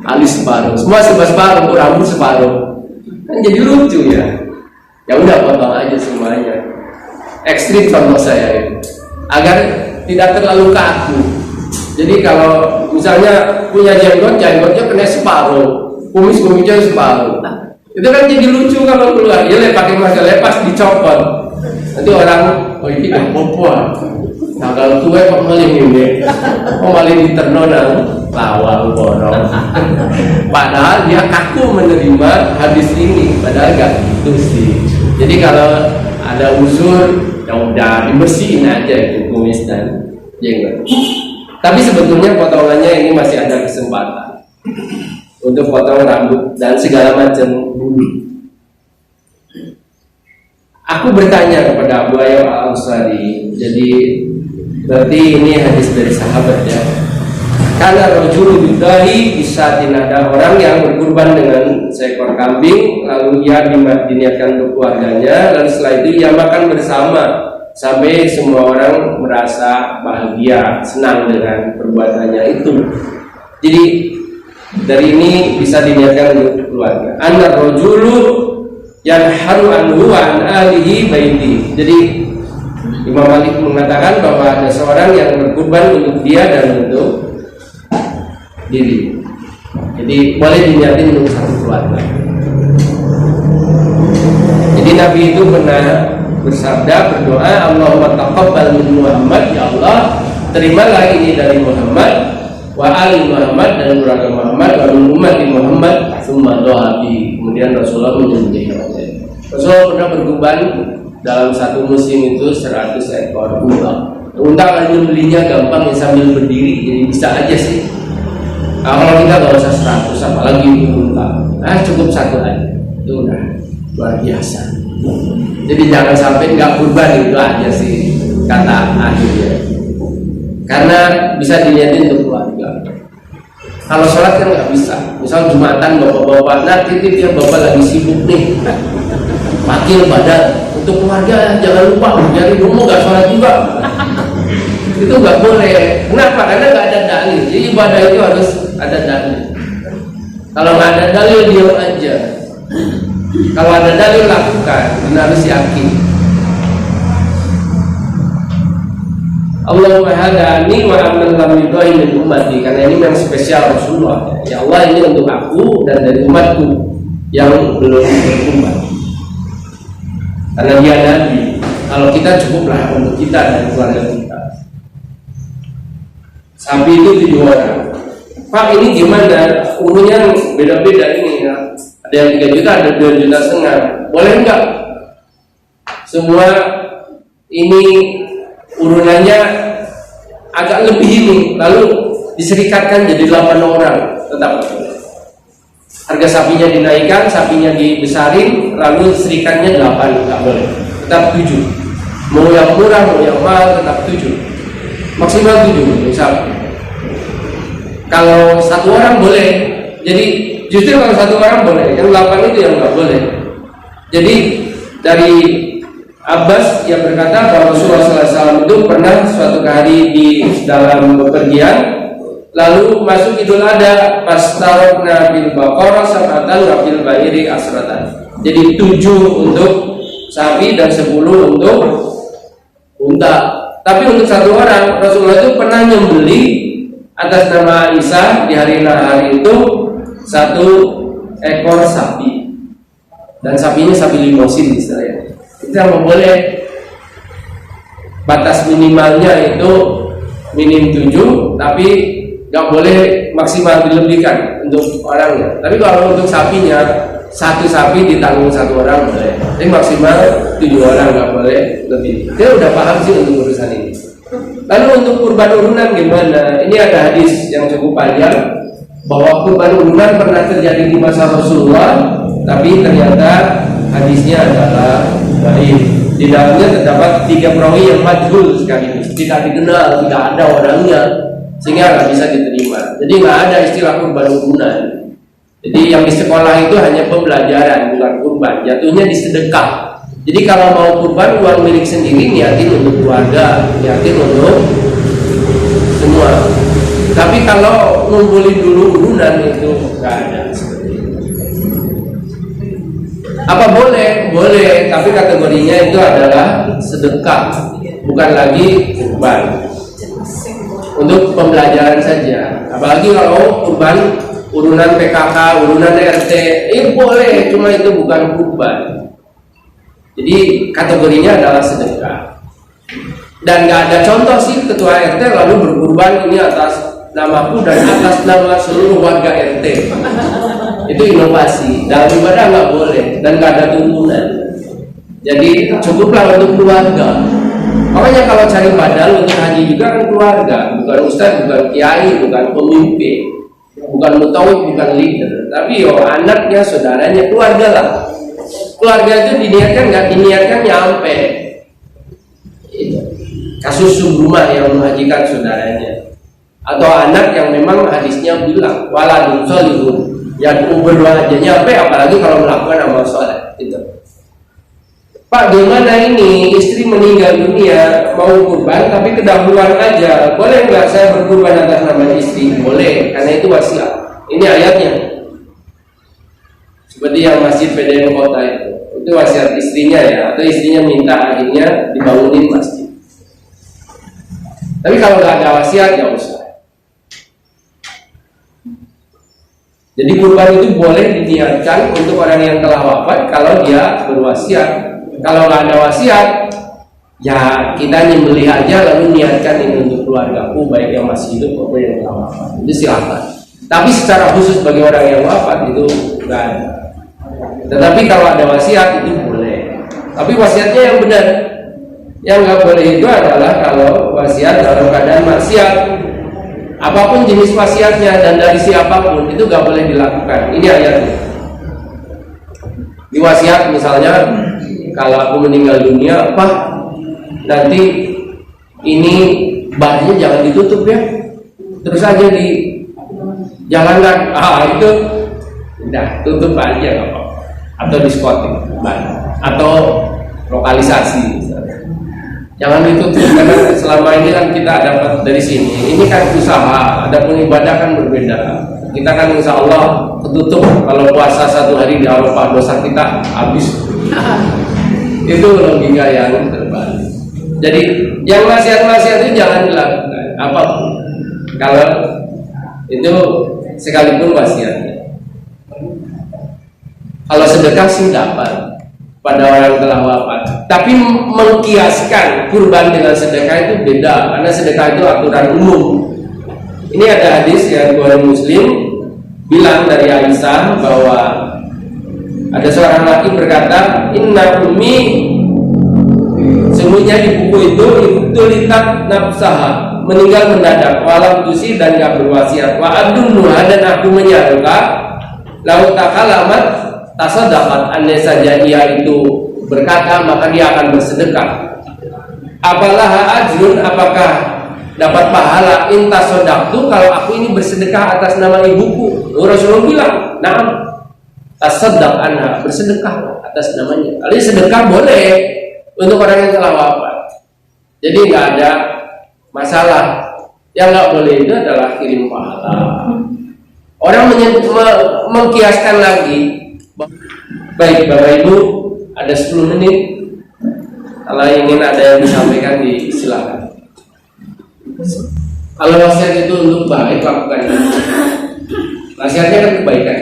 alis separuh, semua separuh, rambut separuh, kan jadi lucu ya. Ya udah potong aja semuanya. Ekstrim contoh saya itu, agar tidak terlalu kaku. Jadi kalau misalnya punya jenggotnya kena separuh, kumisnya separuh. Nah, itu kan jadi lucu kalau keluar. Ya pakai masker lepas dicopot. Nanti orang, oh ini dah popon. Nah kalau tua kok malah ini, malah diternonang lawang borong. Padahal dia kaku menerima hadis ini, padahal gak gitu sih. Jadi kalau ada unsur, ya udah dibersihin aja itu kumis dan jenggot. Tapi sebetulnya potongannya ini masih ada kesempatan untuk potong rambut dan segala macam bulu. Aku bertanya kepada Abu Ayyub Al-Ansari, jadi berarti ini hadis dari sahabat ya. Karena rojul bidahi bisa ada orang yang berkurban dengan seekor kambing, lalu ia diniatkan untuk keluarganya, dan setelah itu ia makan bersama sampai semua orang merasa bahagia, senang dengan perbuatannya itu. Jadi Dari ini bisa diniatkan untuk keluarga. Anar rojulu yanharu anhu an alihi baiti. Jadi Imam Malik mengatakan bahwa ada seorang yang berkurban untuk dia dan untuk diri. Jadi boleh diniatin untuk satu keluarga. Jadi Nabi itu pernah bersabda, berdoa, Allahumma taqabbal min Muhammad, ya Allah terimalah ini dari Muhammad wa ali Muhammad dan keluarga Muhammad wa min ummati Muhammad summa doabi. Kemudian Rasulullah menyembelih. Rasulullah pernah berkurban dalam satu musim itu 100 ekor unta. Unta kan belinya gampang ya, sambil berdiri, jadi bisa aja sih. Nah, kalau kita gak usah 100, apalagi unta, nah cukup satu aja, itu udah luar biasa. Jadi jangan sampai nggak kurban, itu aja sih kata akhirnya. Karena bisa dilihatin untuk keluarga. Kalau sholat kan nggak bisa. Misal Jumatan bapak-bapak, nah titip ya bapak lagi sibuk nih, wakil badan untuk keluarga jangan lupa jadi rumah nggak sholat juga. Itu nggak boleh. Kenapa? Karena nggak ada dalil. Jadi ibadah itu harus ada dalil. Kalau nggak ada dalil diam aja. Kalau ada dalil lakukan. Dan harus yakin. Allahumma hadani wa amman lam yudai min ummati. Karena ini yang spesial Rasulullah. Ya Allah, ini untuk aku dan dari umatku yang belum berummat. Karena dia Nabi. Kalau kita cukuplah untuk kita dan keluarga kita. Sapi itu 7 orang. Pak, ini gimana? Urunnya beda-beda ini ya. Ada yang 3 juta, ada 2,5 juta. Boleh enggak? Semua ini urunannya agak lebih ini, lalu diserikatkan jadi 8 orang, tetap boleh. Harga sapinya dinaikkan, sapinya dibesarin, lalu serikatnya 8, enggak boleh. Tetap 7. Mau yang murah, mau yang mahal, tetap 7. Maksimal 7 misal. Kalau 1 orang boleh. Jadi justru kalau 1 orang boleh, yang 8 itu yang nggak boleh. Jadi dari Abbas yang berkata bahwa Rasulullah SAW itu pernah suatu hari di dalam bepergian, lalu masuk Idul Adha, pastarokna bil baqarah sab'atan wa bil ba'iri asratan. Jadi 7 untuk sapi dan 10 untuk unta. Tapi untuk 1 orang Rasulullah itu pernah nyembeli atas nama Aisyah di hari nahar itu 1 ekor sapi, dan sapinya sapi limosin istilahnya. Kita mau boleh, batas minimalnya itu minim 7, tapi nggak boleh maksimal dilebihkan untuk orangnya. Tapi kalau untuk sapinya 1 sapi ditanggung 1 orang boleh, tapi maksimal 7 orang, nggak boleh lebih. Dia udah paham sih untuk urusan ini. Lalu untuk kurban urunan gimana? Ini ada hadis yang cukup panjang bahwa kurban urunan pernah terjadi di masa Rasulullah, tapi ternyata hadisnya adalah baik. Di dalamnya terdapat 3 perawi yang majhul sekaligus, tidak dikenal, tidak ada orangnya, sehingga nggak bisa diterima. Jadi nggak ada istilah kurban urunan. Jadi yang di sekolah itu hanya pembelajaran, bukan kurban. Jatuhnya di sedekah. Jadi kalau mau kurban uang milik sendiri, niatin untuk keluarga, niatin untuk semua. Tapi kalau ngumpulin dulu urunan itu nggak ada. Apa boleh? Boleh, tapi kategorinya itu adalah sedekah, bukan lagi kurban. Untuk pembelajaran saja. Apalagi kalau kurban urunan PKK, urunan RT, boleh, cuma itu bukan kurban. Jadi kategorinya adalah sedekah. Dan nggak ada contoh sih ketua RT lalu berkurban ini atas namaku dan atas nama seluruh warga RT. Itu inovasi. Dalam ibadah nggak boleh dan nggak ada tuntunan. Jadi cukuplah untuk keluarga. Makanya kalau cari badal untuk haji juga kan keluarga, bukan ustaz, bukan kiai, bukan pemimpin, bukan mutawif, bukan leader, tapi anaknya, saudaranya, keluarga lah. Keluarga itu diniatkan nggak diniatkan nyampe. Kasus Subrumah yang menghajikan saudaranya, atau anak yang memang hadisnya bilang waladun sholihun, yang berdoa aja nyampe, apalagi kalau melakukan amal soleh. Itu. Pak, gimana ini istri meninggal dunia mau kurban tapi kedahuluan aja, boleh nggak saya berkurban atas nama istri? Boleh, karena itu wasiat. Ini ayatnya. Seperti yang masjid PDM kota itu wasiat istrinya ya, atau istrinya minta akhirnya dibangunin masjid. Tapi kalau nggak ada wasiat nggak usah. Jadi kurban itu boleh diniatkan untuk orang yang telah wafat kalau dia berwasiat. Kalau nggak ada wasiat, ya kita nyembelih aja lalu niatkan ini untuk keluargaku, baik yang masih hidup maupun yang telah wafat. Itu silakan. Tapi secara khusus bagi orang yang wafat itu nggak ada. Tetapi kalau ada wasiat itu boleh. Tapi wasiatnya yang benar. Yang nggak boleh itu adalah kalau wasiat dalam keadaan maksiat. Apapun jenis wasiatnya dan dari siapapun itu nggak boleh dilakukan. Ini ayatnya. Di wasiat misalnya, kalau aku meninggal dunia, Pak, nanti ini bahannya jangan ditutup ya, terus aja dijalankan. Itu udah tutup aja nggak apa-apa. Atau diskotik, atau lokalisasi misalnya. Jangan ditutup karena selama ini kan kita dapat dari sini. Ini kan usaha, adapun ibadah kan berbeda. Kita kan insya Allah ketutup kalau puasa 1 hari di Arafah, dosa kita habis. Itu logika yang terbalik. Jadi yang maksiat-maksiat itu jangan dilakukan apapun. Kalau itu sekalipun wasiatnya. Kalau sedekah sih dapat pada orang yang telah wafat. Tapi mengkiaskan kurban dengan sedekah itu beda, karena sedekah itu aturan umum. Ini ada hadis yang Bukhari Muslim bilang dari Aisyah bahwa ada seorang laki berkata, "Inna ummi," sesungguhnya di buku itu tulitat nafsaha, meninggal mendadak, walam tusi dan gak berwasiat, wa adunnuha dan aku menyangka lau takalamat tasadaqat, andai saja ia itu berkata maka dia akan bersedekah. Apalah ajrun, apakah dapat pahala in tasadaqtu kalau aku ini bersedekah atas nama ibuku? Rasulullah bilang, "Na'am, tasaddaq anha," bersedekah atas namanya. Kali sedekah boleh untuk orang yang telah wafat. Jadi nggak ada masalah. Yang nggak boleh itu adalah kirim pahala. Orang mengkiaskan lagi. Baik Bapak Ibu, ada 10 menit. Kalau ingin ada yang disampaikan silakan. Kalau wasiat itu untuk baik, lakukan. Wasiatnya kan kebaikan.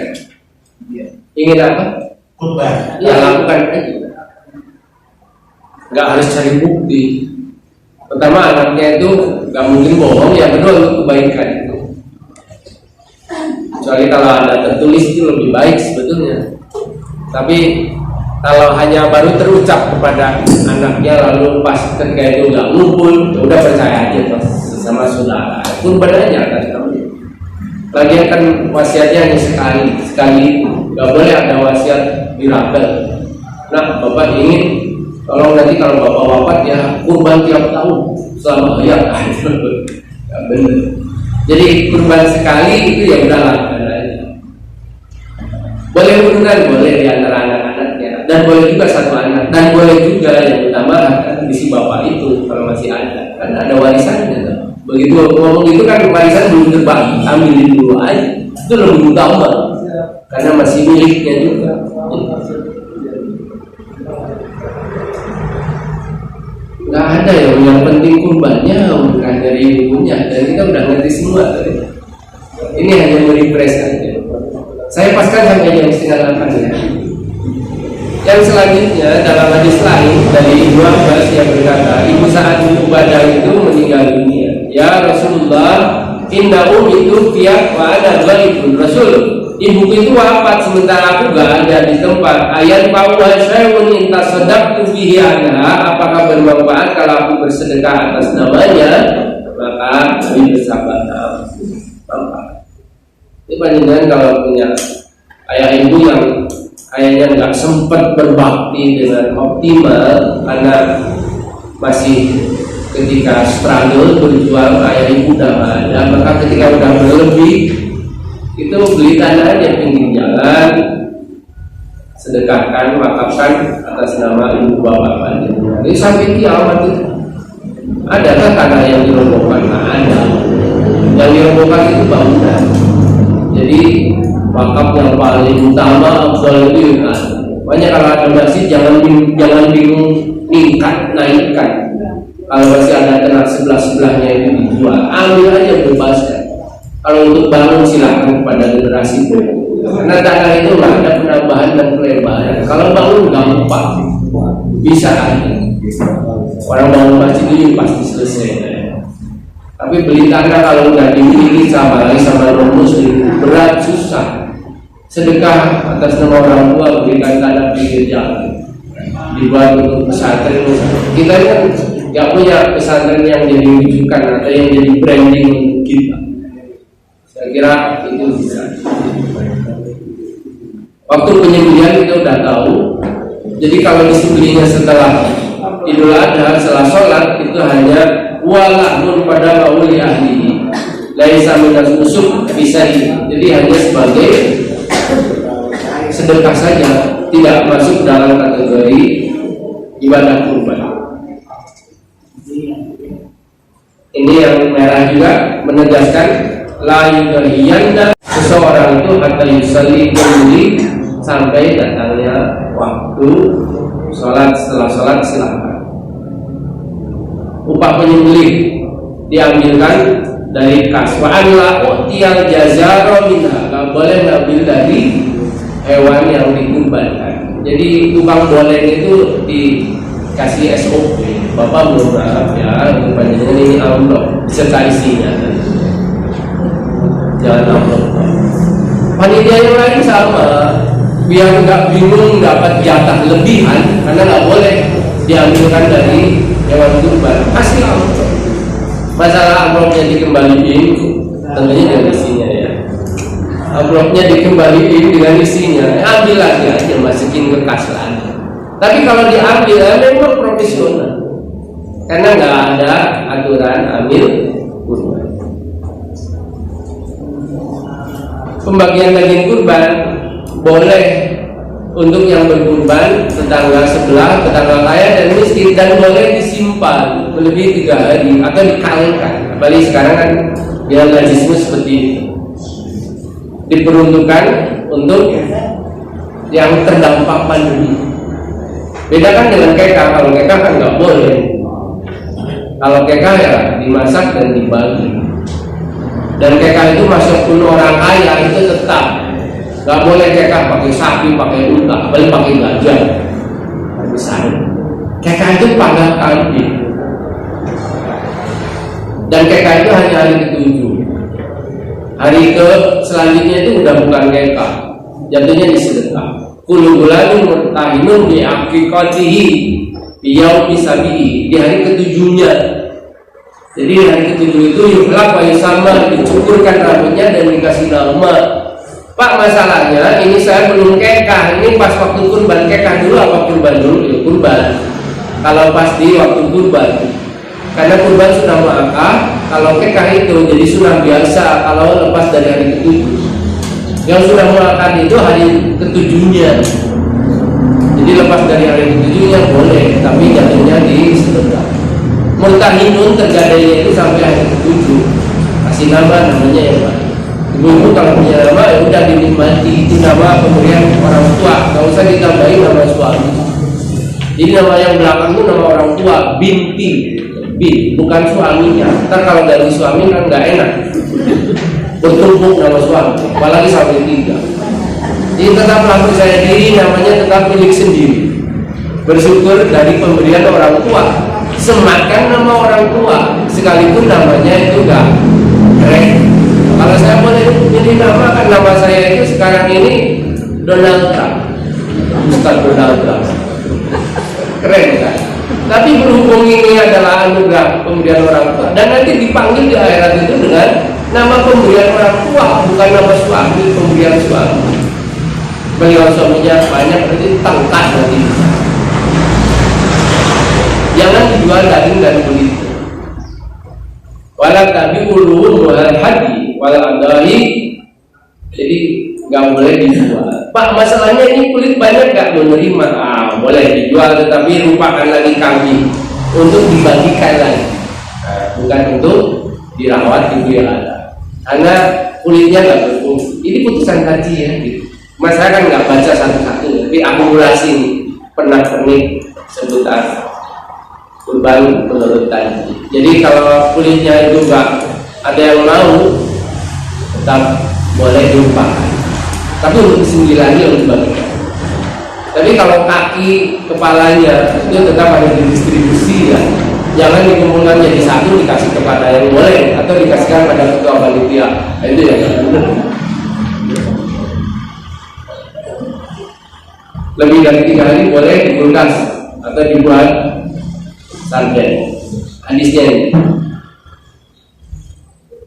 Ingin apa? Kurban. Ya lakukan aja. Nggak harus cari bukti. Pertama anaknya itu nggak mungkin bohong. Yang kedua untuk kebaikan itu. Kecuali kalau ada tertulis itu lebih baik sebetulnya. Tapi kalau hanya baru terucap kepada anaknya lalu pas ketika itu nggak ngumpul, ya udah percaya aja terus sesama saudara. Kurban aja atas namanya. Lagian kan wasiatnya hanya sekali, nggak boleh ada wasiat dirabel. Nah, Bapak ingin tolong nanti kalau Bapak wafat ya kurban tiap tahun selama hayat. Nggak benar. Jadi kurban sekali itu ya udah lakukan aja. Boleh urunan, boleh di antara anak-anaknya, dan boleh juga satu anak, dan boleh juga yang utama di si bapak itu kalau masih ada, kan ada warisannya. Begitu ngomong itu kan warisan belum terbagi, ambilin dulu aja, itu lebih utama karena masih miliknya juga. Nggak ada yang penting kurbannya bukan dari ibunya, dan kita udah ngerti semua tadi. Ini hanya merefresh aja. Saya paskan sampai jam 7:30 ya. Yang selanjutnya dalam hadis lain dari Ibnu Abbas yang berkata, ibu saat Ubadah itu meninggal dunia. Ya Rasulullah, inna ummi tuwfiyat wa ana ghaibun. Rasul, ibuku itu wafat sementara aku gak ada di tempat. Ayat bahwa syai'un in tasaddaqtu bihi anha, apakah bermanfaat kalau aku bersedekah atas namanya? Maka Nabi bersabda, manfaat. Ini panjenengan kalau punya ayah ibu yang ayahnya nggak sempat berbakti dengan optimal karena masih ketika struggle berjuang, ayah ibu udah nggak ada, maka ketika udah berlebih itu beli tanah aja pinggir jalan, sedekahkan, wakafkan atas nama ibu bapak panjenengan. Ini sampai kiamat itu. Adakah tanah yang dirobohkan? Nah, ada. Yang dirobohkan itu bangunan. Jadi Jadi wakaf yang paling utama afdal itu kan. Makanya kalau ada masjid jangan bingung naikkan. Kalau masih ada tanah sebelah-sebelahnya itu dijual, ambil aja, bebaskan. Kalau untuk bangun silakan kepada generasi berikutnya. Karena tanah itu nggak ada penambahan dan pelebaran. Kalau bangun gampang, bisa aja. Orang bangun masjid itu pasti selesai. Tapi beli tanah kalau nggak dimiliki sama non muslim berat, susah. Sedekah atas nama orang tua, berikan tanah pinggir jalan, dibuat untuk pesantren. Kita kan nggak punya pesantren yang jadi rujukan atau yang jadi branding untuk kita. Saya kira itu bisa. Waktu penyembelihan kita udah tahu. Jadi kalau disembelihnya setelah Idul Adha, setelah sholat, itu hanya walahun pada mauli ahli, laisa minas nusuk bisa. Jadi hanya sebagai sedekah saja, tidak masuk dalam kategori ibadah kurban. Ini yang merah juga menegaskan la yudahiyanna, seseorang itu hatta yusalli kembali sampai datangnya waktu sholat. Setelah sholat silakan. Upah penyembelih diambilkan dari kas. Wa an la u'tiyal jazara minha, nggak boleh ngambil dari hewan yang dikurbankan. Jadi tukang boleh itu dikasih SOP. Bapak belum ya, kurbannya ini amplop beserta isinya. Jangan amplop. Panitia yang lain sama, biar nggak bingung dapat jatah lebihan, karena nggak boleh diambilkan dari hewan kurban. Kasih amplop. Masalah amplopnya dikembaliin, tentunya dengan isinya ya. Amplopnya dikembaliin dengan isinya, ambil lagi aja, masukin ke kas lagi. Tapi kalau diambil, memang profesional, karena nggak ada aturan ambil kurban. Pembagian daging kurban boleh untuk yang berkurban tetangga sebelah, tetangga kaya dan miskin, dan boleh disimpan melebihi 3 hari atau dikalengkan. Apalagi sekarang kan dia lazisme seperti itu, diperuntukkan untuk yang terdampak pandemi. Bedakan dengan kekah. Kalau kekah kan nggak boleh. Kalau kekah ya dimasak dan dibagi. Dan kekah itu masuk pun orang kaya itu tetap nggak boleh kekah pakai sapi, pakai unta, apalagi pakai gajah. Misalnya, kekah itu panggang kambing. Dan kekah itu hanya hari ke-7. Hari ke selanjutnya itu udah bukan kekah, jatuhnya di sedekah. Kullu gulamin murtahinun bi aqiqatihi bi yaumi sabihi, di hari ke-7-nya. Jadi hari ke-7 itu yuhlaq wa yusamma, dicukurkan rambutnya dan dikasih nama. Pak, masalahnya ini saya belum kekah, ini pas waktu kurban. Kekah dulu apa kurban dulu? Ya kurban. Kalau pas di waktu kurban, karena kurban sudah mengakah. Kalau kekah itu jadi sunnah biasa kalau lepas dari hari ke-7. Yang sudah mengakah itu hari ke-7-nya. Jadi lepas dari hari ke-7-nya boleh, tapi jatuhnya di sedekah. Murtahinun tergadainya itu sampai hari ke-7. Kasih namanya yang baik. Ibu kalau punya nama ya udah dinikmati, itu nama pemberian orang tua, nggak usah ditambahin nama suami. Jadi nama yang belakang itu nama orang tua, binti, bukan suaminya. Ntar kalau dari suami kan nggak enak, bertumpuk nama suami, apalagi sampai 3. Jadi tetaplah percaya diri, namanya tetap milik sendiri. Bersyukur dari pemberian orang tua, semakan nama orang tua, sekalipun namanya itu nggak keren. Kalau saya boleh pilih nama, kan nama saya itu sekarang ini Donald Trump, Ustaz Donald Trump, keren kan? Tapi berhubung ini adalah anugerah pemberian orang tua, dan nanti dipanggil di akhirat itu dengan nama pemberian orang tua, bukan nama suami, pemberian suami. Beliau suaminya banyak, berarti tangkat nanti. Jangan dijual daging dan kulit. Walau tapi ulun walal hadi wal adahi, jadi nggak boleh dijual. Pak, masalahnya ini kulit banyak nggak menerima. Boleh dijual, tetapi lupakan lagi kambing untuk dibagikan lagi, bukan untuk dirawat, dipelihara. Karena kulitnya nggak berfungsi. Ini putusan kaji ya. Gitu. Mas saya kan nggak baca satu-satu, tapi akumulasi pernak-pernik seputar kurban menurut tadi. Jadi kalau kulitnya itu nggak ada yang mau, tetap boleh dilupakan. Tapi untuk disinggilani untuk dibagikan. Tapi kalau kaki kepalanya itu tetap ada didistribusi ya. Jangan dikumpulkan jadi satu dikasih kepada yang boleh atau dikasihkan pada ketua panitia. Nah, itu yang benar. Lebih dari 3 hari boleh dikulkas atau dibuat sarden. Hadisnya ini.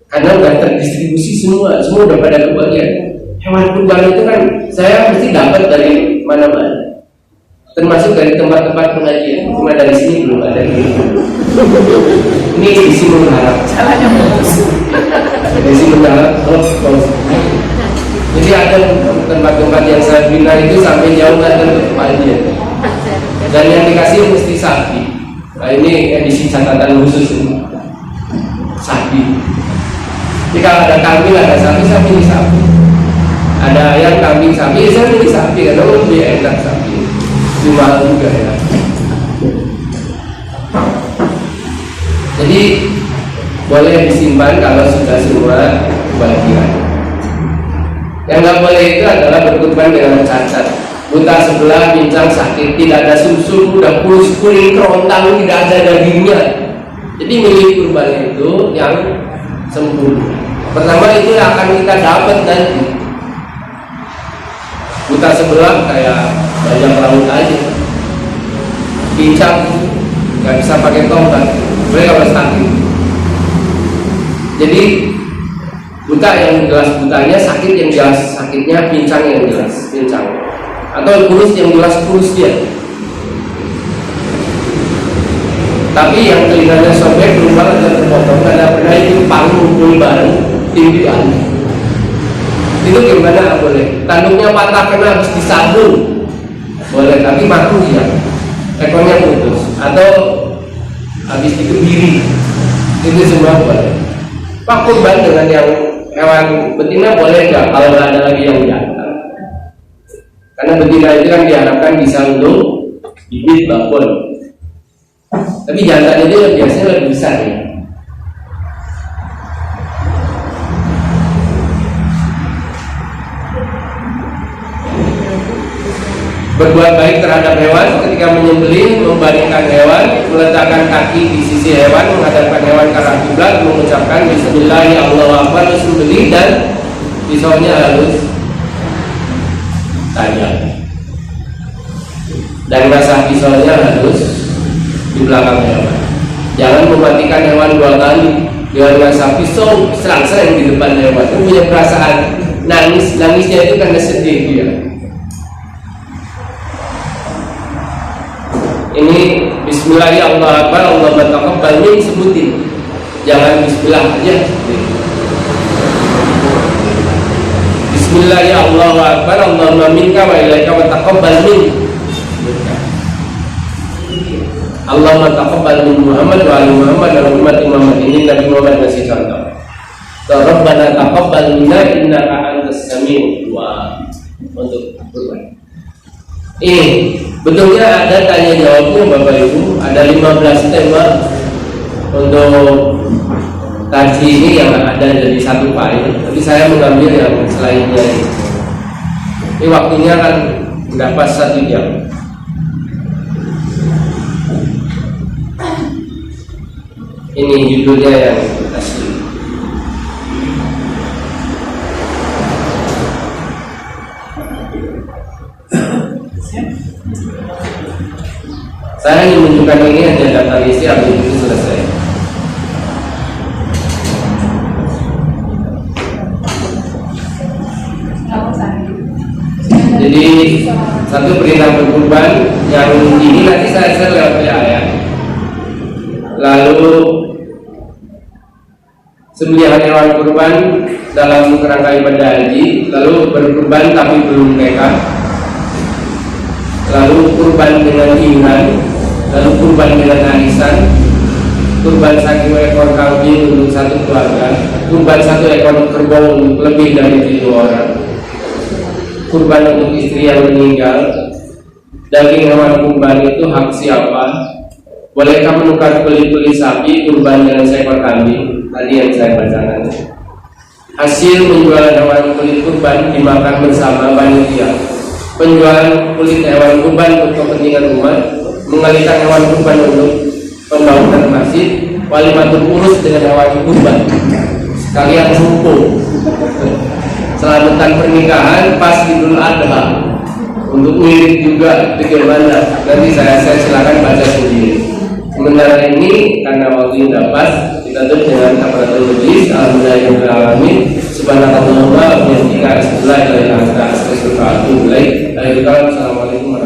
Karena udah terdistribusi semua udah pada kebagian. Hewan kurban itu kan saya mesti dapat dari mana-mana, termasuk dari tempat-tempat pengajian. Cuma dari sini belum ada. Ini di sini berharap. Salahnya bagus. Di sini berharap. Jadi ada tempat-tempat yang saya bina itu sampai jauh ada tempatnya. Dan yang dikasih mesti sapi. Nah ini edisi catatan khusus ini. Sapi. Jadi kalau ada kambing, ada sapi, saya pilih sapi. Ada ayam, kambing, sapi, saya pilih sapi karena lebih enak sapi. Cuma juga ya. Jadi boleh disimpan kalau sudah semua kebagian. Yang nggak boleh itu adalah berkurban dengan cacat, buta sebelah, pincang, sakit, tidak ada susu, udah kuning kerontang, tidak ada dagingnya. Jadi milik kurban itu yang sempurna. Pertama itu akan kita dapat nanti. Buta sebelah kayak bajak laut aja, pincang nggak bisa pakai tongkat, boleh kalau sakit. Jadi buta yang jelas butanya, sakit yang jelas sakitnya, pincang yang jelas pincang, atau kurus yang jelas kurusnya. Tapi yang telinganya sobek, berubah dan terpotong, karena pernah itu panggung baru timbian. Itu gimana? Boleh. Tanduknya patah kena harus disambung, boleh. Tapi mati ya, ekornya putus atau habis itu diri, itu semua boleh. Pak kurban dengan yang hewan betina boleh nggak kalau nggak ada lagi yang jantan? Karena betina itu kan diharapkan bisa untuk bibit babon. Tapi jantan itu biasanya lebih besar ya. Berbuat baik terhadap hewan ketika menyembelih, membaringkan hewan, meletakkan kaki di sisi hewan, menghadapkan hewan ke arah kiblat, mengucapkan Bismillahirrahmanirrahim, terus membeli dan pisaunya harus tajam. Dan rasa pisaunya harus di belakang hewan. Jangan mematikan hewan 2 kali dengan rasa pisau serang-serang di depan hewan. Itu punya perasaan nangisnya itu karena sedih dia. Ini Bismillahirrahmanirrahim, Allah bertakabbal min, sebutin. Jangan Bismillah aja. Bismillahirrahmanirrahim, Allahumma minka wa ilaika wa taqabbal min. Allahumma taqabbal min Muhammad wa ali Muhammad wa umat Muhammad. Ini Nabi Muhammad ngasih contoh. Rabbana taqabbal minna innaka antas samiul du'a. Untuk kurban. Betulnya ada tanya jawabnya Bapak Ibu, ada 15 tema untuk kaji ini yang ada dari satu file, tapi saya mengambil yang selainnya. Ini waktunya kan nggak pas 1 jam. Ini judulnya yang asli. Saya ingin menunjukkan ini hanya daftar isi, habis itu selesai. Jadi satu perintah berkurban yang ini nanti saya share lewat WA ya. Lalu sembelihan hewan kurban dalam kerangka ibadah haji, lalu berkurban tapi belum nikah, lalu kurban dengan iman, lalu kurban dengan arisan, kurban 1 ekor kambing untuk satu keluarga, kurban 1 ekor kerbau untuk lebih dari 7 orang, kurban untuk istri yang meninggal. Daging hewan kurban itu hak siapa? Bolehkah menukar kulit-kulit sapi kurban dengan seekor kambing? Tadi yang saya bacakan. Hasil penjualan hewan kulit kurban dimakan bersama panitia. Penjualan kulit hewan kurban untuk kepentingan umat, mengalihkan hewan kurban untuk pembangunan masjid, walimatul urus dengan hewan kurban sekalian sumpah. Selamatan pernikahan pas Idul Adha. Untuk mirip juga bagaimana, nanti saya silakan baca sendiri. Sementara ini karena waktu tidak pas, kita tutup dengan kafaratul majlis. Alhamdulillahirabbil alamin. Subhanallah wa bihamdihi, asyhadu an la ilaha illa anta, astaghfiruka wa atubu ilaik. Assalamualaikum warahmatullahi wabarakatuh.